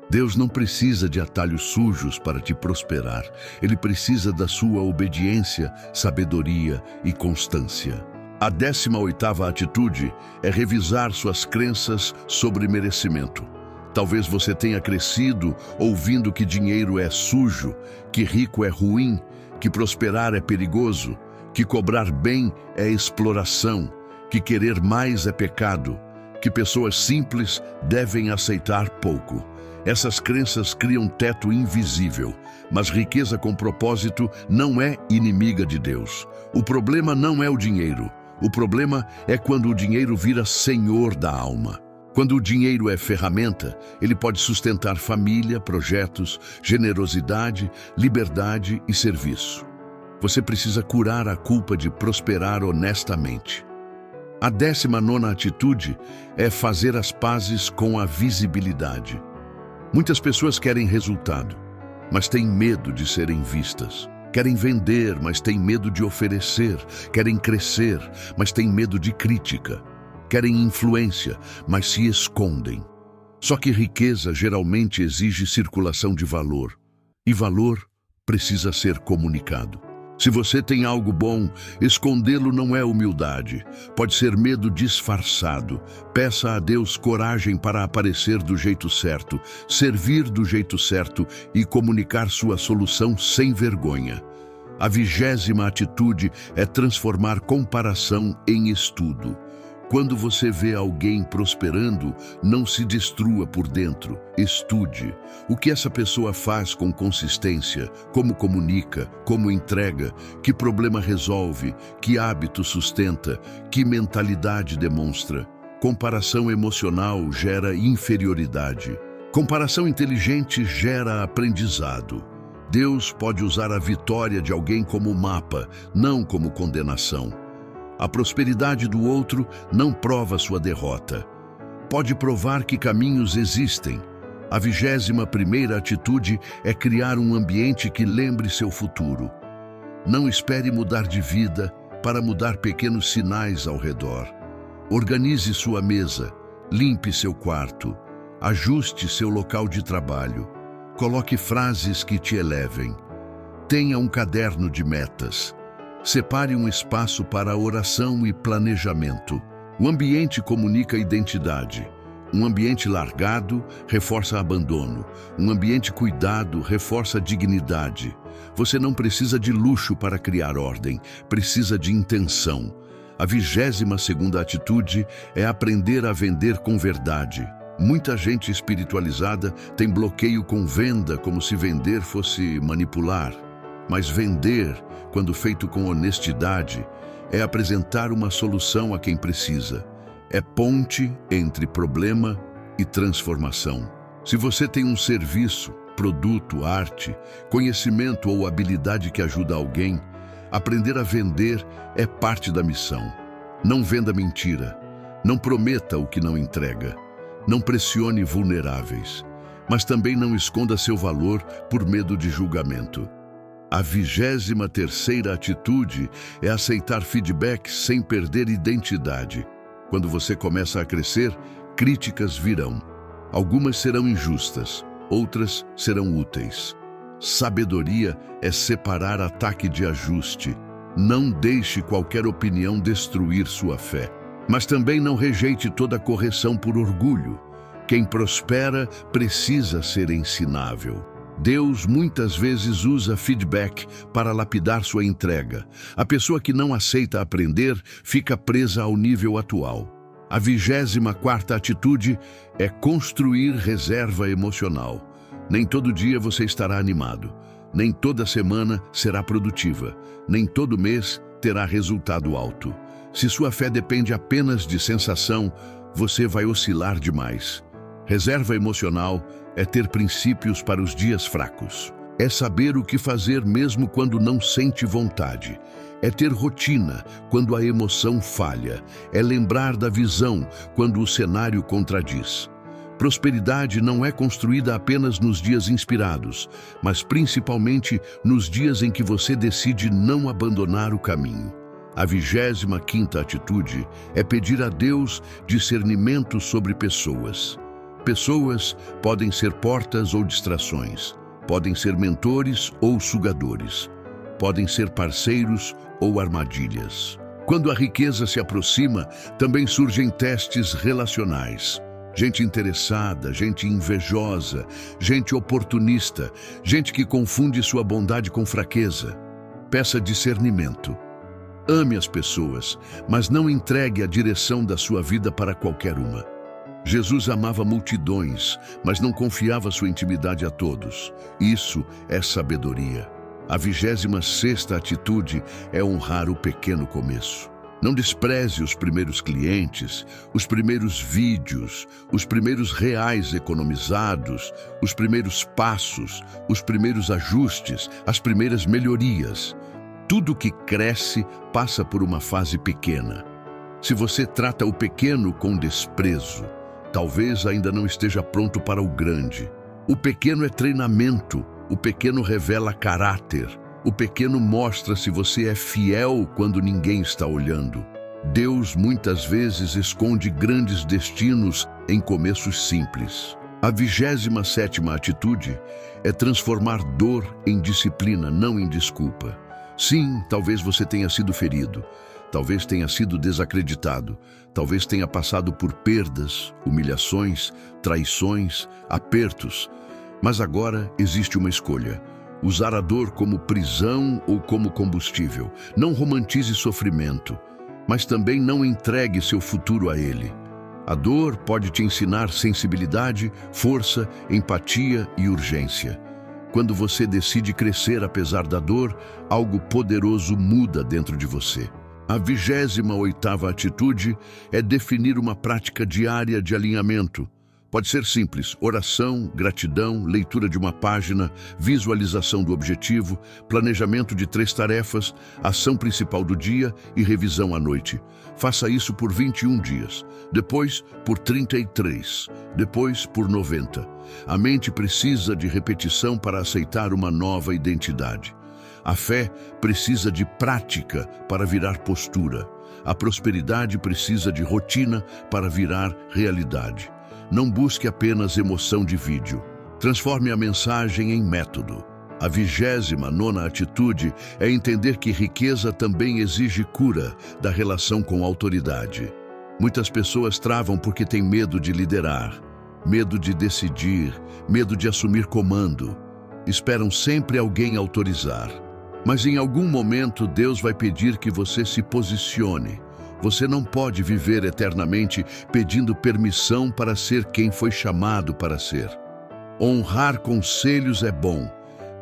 Deus não precisa de atalhos sujos para te prosperar. Ele precisa da sua obediência, sabedoria e constância. A 18ª atitude é revisar suas crenças sobre merecimento. Talvez você tenha crescido ouvindo que dinheiro é sujo, que rico é ruim, que prosperar é perigoso, que cobrar bem é exploração, que querer mais é pecado, que pessoas simples devem aceitar pouco. Essas crenças criam teto invisível, mas riqueza com propósito não é inimiga de Deus. O problema não é o dinheiro. O problema é quando o dinheiro vira senhor da alma. Quando o dinheiro é ferramenta, ele pode sustentar família, projetos, generosidade, liberdade e serviço. Você precisa curar a culpa de prosperar honestamente. A 19ª atitude é fazer as pazes com a visibilidade. Muitas pessoas querem resultado, mas têm medo de serem vistas. Querem vender, mas têm medo de oferecer. Querem crescer, mas têm medo de crítica. Querem influência, mas se escondem. Só que riqueza geralmente exige circulação de valor, e valor precisa ser comunicado. Se você tem algo bom, escondê-lo não é humildade. Pode ser medo disfarçado. Peça a Deus coragem para aparecer do jeito certo, servir do jeito certo e comunicar sua solução sem vergonha. A 20ª atitude é transformar comparação em estudo. Quando você vê alguém prosperando, não se destrua por dentro. Estude o que essa pessoa faz com consistência, como comunica, como entrega, que problema resolve, que hábito sustenta, que mentalidade demonstra. Comparação emocional gera inferioridade. Comparação inteligente gera aprendizado. Deus pode usar a vitória de alguém como mapa, não como condenação. A prosperidade do outro não prova sua derrota. Pode provar que caminhos existem. A 21ª atitude é criar um ambiente que lembre seu futuro. Não espere mudar de vida para mudar pequenos sinais ao redor. Organize sua mesa, limpe seu quarto, ajuste seu local de trabalho, coloque frases que te elevem. Tenha um caderno de metas. Separe um espaço para oração e planejamento. O ambiente comunica identidade. Um ambiente largado reforça abandono. Um ambiente cuidado reforça dignidade. Você não precisa de luxo para criar ordem, precisa de intenção. A 22ª atitude é aprender a vender com verdade. Muita gente espiritualizada tem bloqueio com venda, como se vender fosse manipular. Mas vender, quando feito com honestidade, é apresentar uma solução a quem precisa. É ponte entre problema e transformação. Se você tem um serviço, produto, arte, conhecimento ou habilidade que ajuda alguém, aprender a vender é parte da missão. Não venda mentira. Não prometa o que não entrega. Não pressione vulneráveis. Mas também não esconda seu valor por medo de julgamento. A 23ª atitude é aceitar feedback sem perder identidade. Quando você começa a crescer, críticas virão. Algumas serão injustas, outras serão úteis. Sabedoria é separar ataque de ajuste. Não deixe qualquer opinião destruir sua fé. Mas também não rejeite toda correção por orgulho. Quem prospera precisa ser ensinável. Deus muitas vezes usa feedback para lapidar sua entrega. A pessoa que não aceita aprender fica presa ao nível atual. A 24ª atitude é construir reserva emocional. Nem todo dia você estará animado. Nem toda semana será produtiva. Nem todo mês terá resultado alto. Se sua fé depende apenas de sensação, você vai oscilar demais. Reserva emocional é ter princípios para os dias fracos. É saber o que fazer mesmo quando não sente vontade. É ter rotina quando a emoção falha. É lembrar da visão quando o cenário contradiz. Prosperidade não é construída apenas nos dias inspirados, mas principalmente nos dias em que você decide não abandonar o caminho. A 25ª atitude é pedir a Deus discernimento sobre pessoas. Pessoas podem ser portas ou distrações, podem ser mentores ou sugadores, podem ser parceiros ou armadilhas. Quando a riqueza se aproxima, também surgem testes relacionais. Gente interessada, gente invejosa, gente oportunista, gente que confunde sua bondade com fraqueza. Peça discernimento. Ame as pessoas, mas não entregue a direção da sua vida para qualquer uma. Jesus amava multidões, mas não confiava sua intimidade a todos. Isso é sabedoria. A 26ª atitude é honrar o pequeno começo. Não despreze os primeiros clientes, os primeiros vídeos, os primeiros reais economizados, os primeiros passos, os primeiros ajustes, as primeiras melhorias. Tudo que cresce passa por uma fase pequena. Se você trata o pequeno com desprezo, talvez ainda não esteja pronto para o grande. O pequeno é treinamento, o pequeno revela caráter. O pequeno mostra se você é fiel quando ninguém está olhando. Deus muitas vezes esconde grandes destinos em começos simples. A 27ª atitude é transformar dor em disciplina, não em desculpa. Sim, talvez você tenha sido ferido, talvez tenha sido desacreditado, talvez tenha passado por perdas, humilhações, traições, apertos. Mas agora existe uma escolha. Usar a dor como prisão ou como combustível. Não romantize sofrimento, mas também não entregue seu futuro a ele. A dor pode te ensinar sensibilidade, força, empatia e urgência. Quando você decide crescer apesar da dor, algo poderoso muda dentro de você. A 28ª atitude é definir uma prática diária de alinhamento. Pode ser simples: oração, gratidão, leitura de uma página, visualização do objetivo, planejamento de 3 tarefas, ação principal do dia e revisão à noite. Faça isso por 21 dias, depois por 33, depois por 90. A mente precisa de repetição para aceitar uma nova identidade. A fé precisa de prática para virar postura. A prosperidade precisa de rotina para virar realidade. Não busque apenas emoção de vídeo. Transforme a mensagem em método. A 29ª atitude é entender que riqueza também exige cura da relação com a autoridade. Muitas pessoas travam porque têm medo de liderar, medo de decidir, medo de assumir comando. Esperam sempre alguém autorizar. Mas em algum momento Deus vai pedir que você se posicione. Você não pode viver eternamente pedindo permissão para ser quem foi chamado para ser. Honrar conselhos é bom.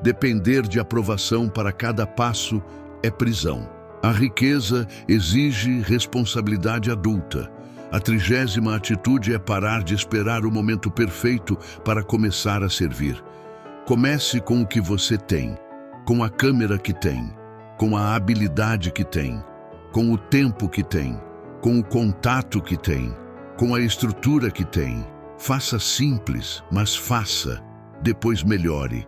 Depender de aprovação para cada passo é prisão. A riqueza exige responsabilidade adulta. A 30ª atitude é parar de esperar o momento perfeito para começar a servir. Comece com o que você tem, com a câmera que tem, com a habilidade que tem, com o tempo que tem, com o contato que tem, com a estrutura que tem. Faça simples, mas faça. Depois melhore.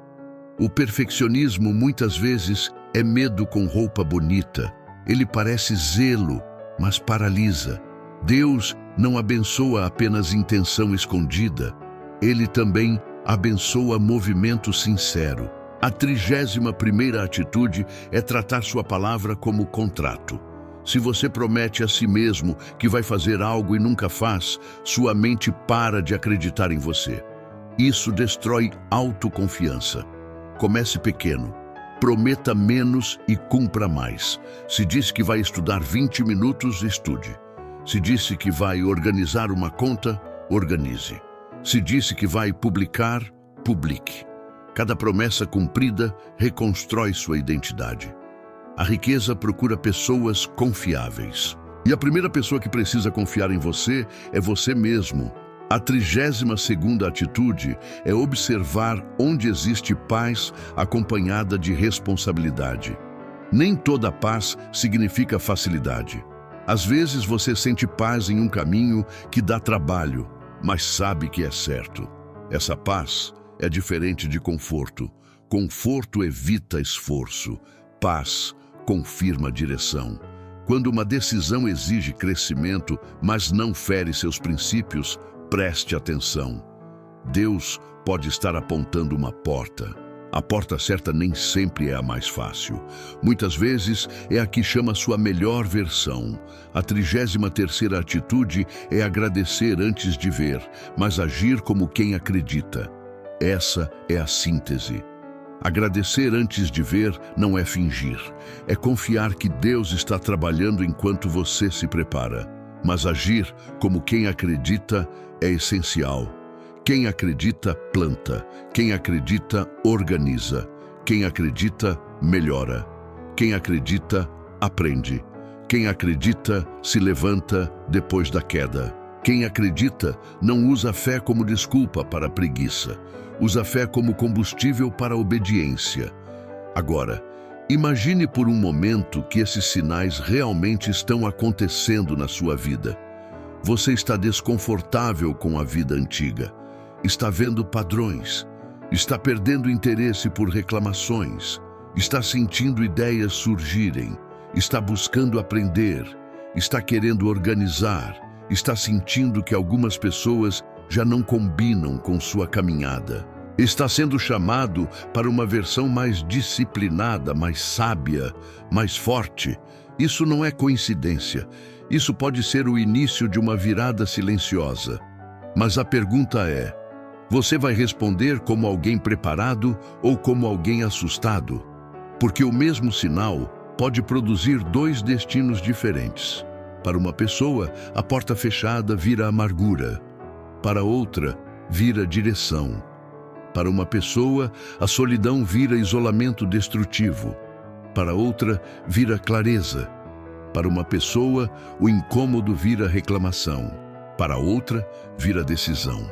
O perfeccionismo muitas vezes é medo com roupa bonita. Ele parece zelo, mas paralisa. Deus não abençoa apenas intenção escondida. Ele também abençoa movimento sincero. A 31ª atitude é tratar sua palavra como contrato. Se você promete a si mesmo que vai fazer algo e nunca faz, sua mente para de acreditar em você. Isso destrói autoconfiança. Comece pequeno. Prometa menos e cumpra mais. Se disse que vai estudar 20 minutos, estude. Se disse que vai organizar uma conta, organize. Se disse que vai publicar, publique. Cada promessa cumprida reconstrói sua identidade. A riqueza procura pessoas confiáveis. E a primeira pessoa que precisa confiar em você é você mesmo. A 32ª atitude é observar onde existe paz acompanhada de responsabilidade. Nem toda paz significa facilidade. Às vezes você sente paz em um caminho que dá trabalho, mas sabe que é certo. Essa paz é diferente de conforto. Conforto evita esforço. Paz confirma direção. Quando uma decisão exige crescimento, mas não fere seus princípios, preste atenção. Deus pode estar apontando uma porta. A porta certa nem sempre é a mais fácil. Muitas vezes é a que chama sua melhor versão. A 33ª atitude é agradecer antes de ver, mas agir como quem acredita. Essa é a síntese. Agradecer antes de ver não é fingir. É confiar que Deus está trabalhando enquanto você se prepara. Mas agir como quem acredita é essencial. Quem acredita, planta. Quem acredita, organiza. Quem acredita, melhora. Quem acredita, aprende. Quem acredita, se levanta depois da queda. Quem acredita não usa a fé como desculpa para a preguiça. Usa a fé como combustível para a obediência. Agora, imagine por um momento que esses sinais realmente estão acontecendo na sua vida. Você está desconfortável com a vida antiga. Está vendo padrões. Está perdendo interesse por reclamações. Está sentindo ideias surgirem. Está buscando aprender. Está querendo organizar. Está sentindo que algumas pessoas já não combinam com sua caminhada. Está sendo chamado para uma versão mais disciplinada, mais sábia, mais forte. Isso não é coincidência. Isso pode ser o início de uma virada silenciosa. Mas a pergunta é: você vai responder como alguém preparado ou como alguém assustado? Porque o mesmo sinal pode produzir dois destinos diferentes. Para uma pessoa, a porta fechada vira amargura. Para outra, vira direção. Para uma pessoa, a solidão vira isolamento destrutivo. Para outra, vira clareza. Para uma pessoa, o incômodo vira reclamação. Para outra, vira decisão.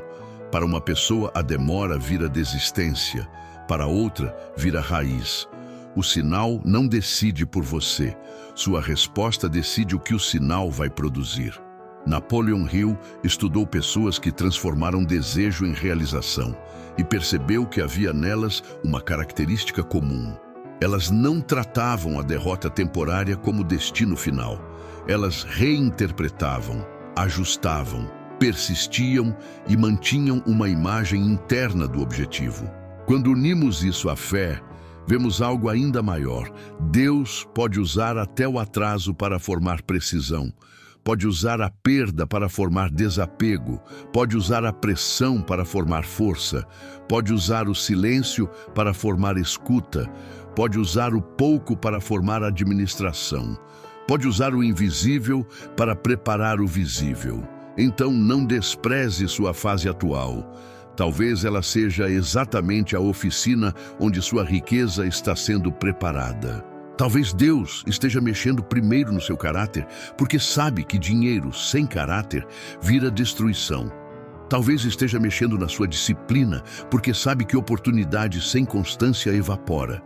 Para uma pessoa, a demora vira desistência. Para outra, vira raiz. O sinal não decide por você. Sua resposta decide o que o sinal vai produzir. Napoleon Hill estudou pessoas que transformaram desejo em realização e percebeu que havia nelas uma característica comum. Elas não tratavam a derrota temporária como destino final. Elas reinterpretavam, ajustavam, persistiam e mantinham uma imagem interna do objetivo. Quando unimos isso à fé, vemos algo ainda maior. Deus pode usar até o atraso para formar precisão. Pode usar a perda para formar desapego. Pode usar a pressão para formar força. Pode usar o silêncio para formar escuta. Pode usar o pouco para formar administração. Pode usar o invisível para preparar o visível. Então não despreze sua fase atual. Talvez ela seja exatamente a oficina onde sua riqueza está sendo preparada. Talvez Deus esteja mexendo primeiro no seu caráter, porque sabe que dinheiro sem caráter vira destruição. Talvez esteja mexendo na sua disciplina, porque sabe que oportunidade sem constância evapora.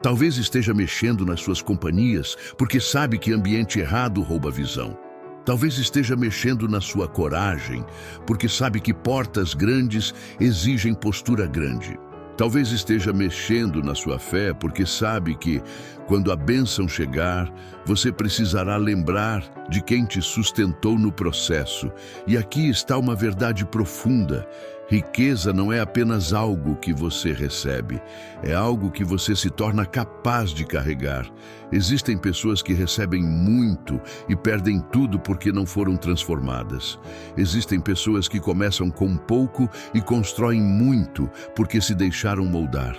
Talvez esteja mexendo nas suas companhias, porque sabe que ambiente errado rouba visão. Talvez esteja mexendo na sua coragem, porque sabe que portas grandes exigem postura grande. Talvez esteja mexendo na sua fé, porque sabe que, quando a bênção chegar, você precisará lembrar de quem te sustentou no processo. E aqui está uma verdade profunda. Riqueza não é apenas algo que você recebe, é algo que você se torna capaz de carregar. Existem pessoas que recebem muito e perdem tudo porque não foram transformadas. Existem pessoas que começam com pouco e constroem muito porque se deixaram moldar.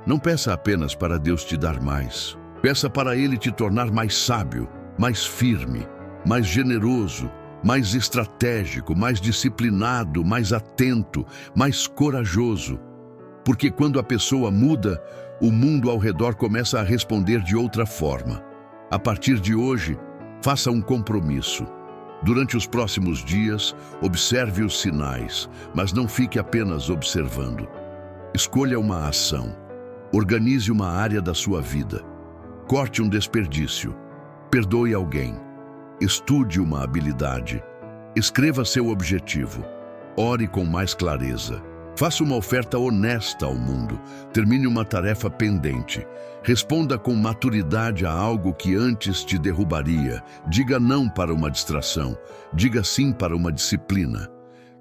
Não peça apenas para Deus te dar mais. Peça para Ele te tornar mais sábio, mais firme, mais generoso, mais estratégico, mais disciplinado, mais atento, mais corajoso. Porque quando a pessoa muda, o mundo ao redor começa a responder de outra forma. A partir de hoje, faça um compromisso. Durante os próximos dias, observe os sinais, mas não fique apenas observando. Escolha uma ação. Organize uma área da sua vida. Corte um desperdício. Perdoe alguém. Estude uma habilidade. Escreva seu objetivo. Ore com mais clareza. Faça uma oferta honesta ao mundo. Termine uma tarefa pendente. Responda com maturidade a algo que antes te derrubaria. Diga não para uma distração. Diga sim para uma disciplina.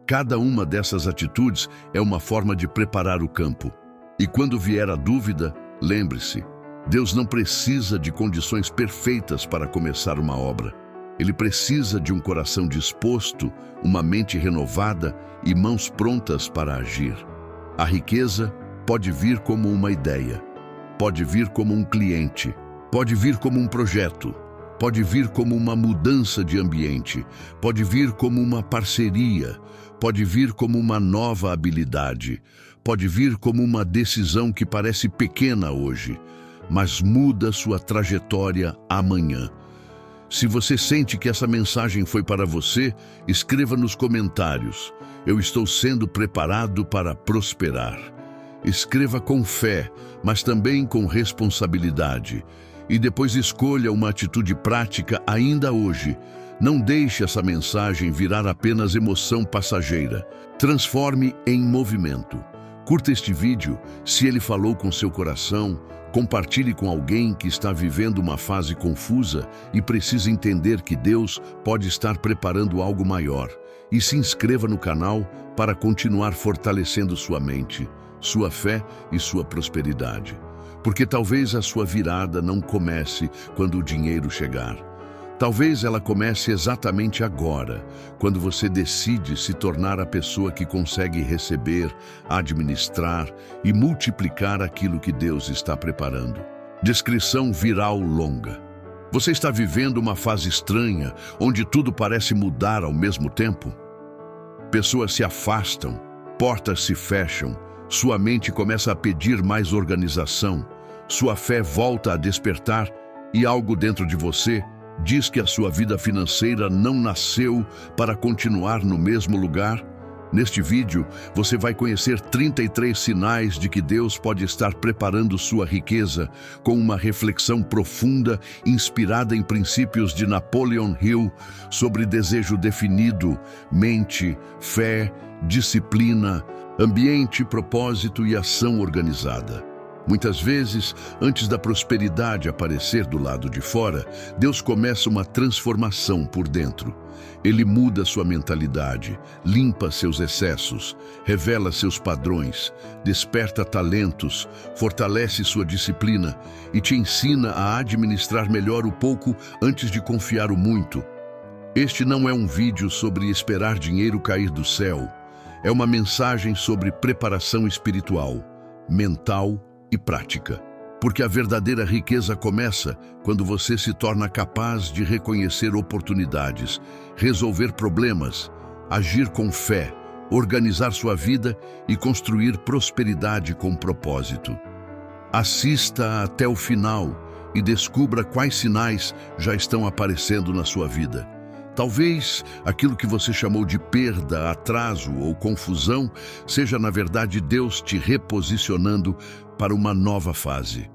Cada uma dessas atitudes é uma forma de preparar o campo. E quando vier a dúvida, lembre-se, Deus não precisa de condições perfeitas para começar uma obra. Ele precisa de um coração disposto, uma mente renovada e mãos prontas para agir. A riqueza pode vir como uma ideia, pode vir como um cliente, pode vir como um projeto, Pode vir como uma mudança de ambiente, pode vir como uma parceria, pode vir como uma nova habilidade, pode vir como uma decisão que parece pequena hoje, mas muda sua trajetória amanhã. Se você sente que essa mensagem foi para você, escreva nos comentários: eu estou sendo preparado para prosperar. Escreva com fé, mas também com responsabilidade. E depois escolha uma atitude prática ainda hoje. Não deixe essa mensagem virar apenas emoção passageira. Transforme em movimento. Curta este vídeo se ele falou com seu coração. Compartilhe com alguém que está vivendo uma fase confusa e precisa entender que Deus pode estar preparando algo maior. E se inscreva no canal para continuar fortalecendo sua mente, sua fé e sua prosperidade. Porque talvez a sua virada não comece quando o dinheiro chegar. Talvez ela comece exatamente agora, quando você decide se tornar a pessoa que consegue receber, administrar e multiplicar aquilo que Deus está preparando. Descrição viral longa. Você está vivendo uma fase estranha, onde tudo parece mudar ao mesmo tempo? Pessoas se afastam, portas se fecham, sua mente começa a pedir mais organização, sua fé volta a despertar e algo dentro de você diz que a sua vida financeira não nasceu para continuar no mesmo lugar. Neste vídeo, você vai conhecer 33 sinais de que Deus pode estar preparando sua riqueza, com uma reflexão profunda inspirada em princípios de Napoleon Hill sobre desejo definido, mente, fé, disciplina, ambiente, propósito e ação organizada. Muitas vezes, antes da prosperidade aparecer do lado de fora, Deus começa uma transformação por dentro. Ele muda sua mentalidade, limpa seus excessos, revela seus padrões, desperta talentos, fortalece sua disciplina e te ensina a administrar melhor o pouco antes de confiar o muito. Este não é um vídeo sobre esperar dinheiro cair do céu. É uma mensagem sobre preparação espiritual, mental e prática. Porque a verdadeira riqueza começa quando você se torna capaz de reconhecer oportunidades, resolver problemas, agir com fé, organizar sua vida e construir prosperidade com propósito. Assista até o final e descubra quais sinais já estão aparecendo na sua vida. Talvez aquilo que você chamou de perda, atraso ou confusão seja, na verdade, Deus te reposicionando para uma nova fase.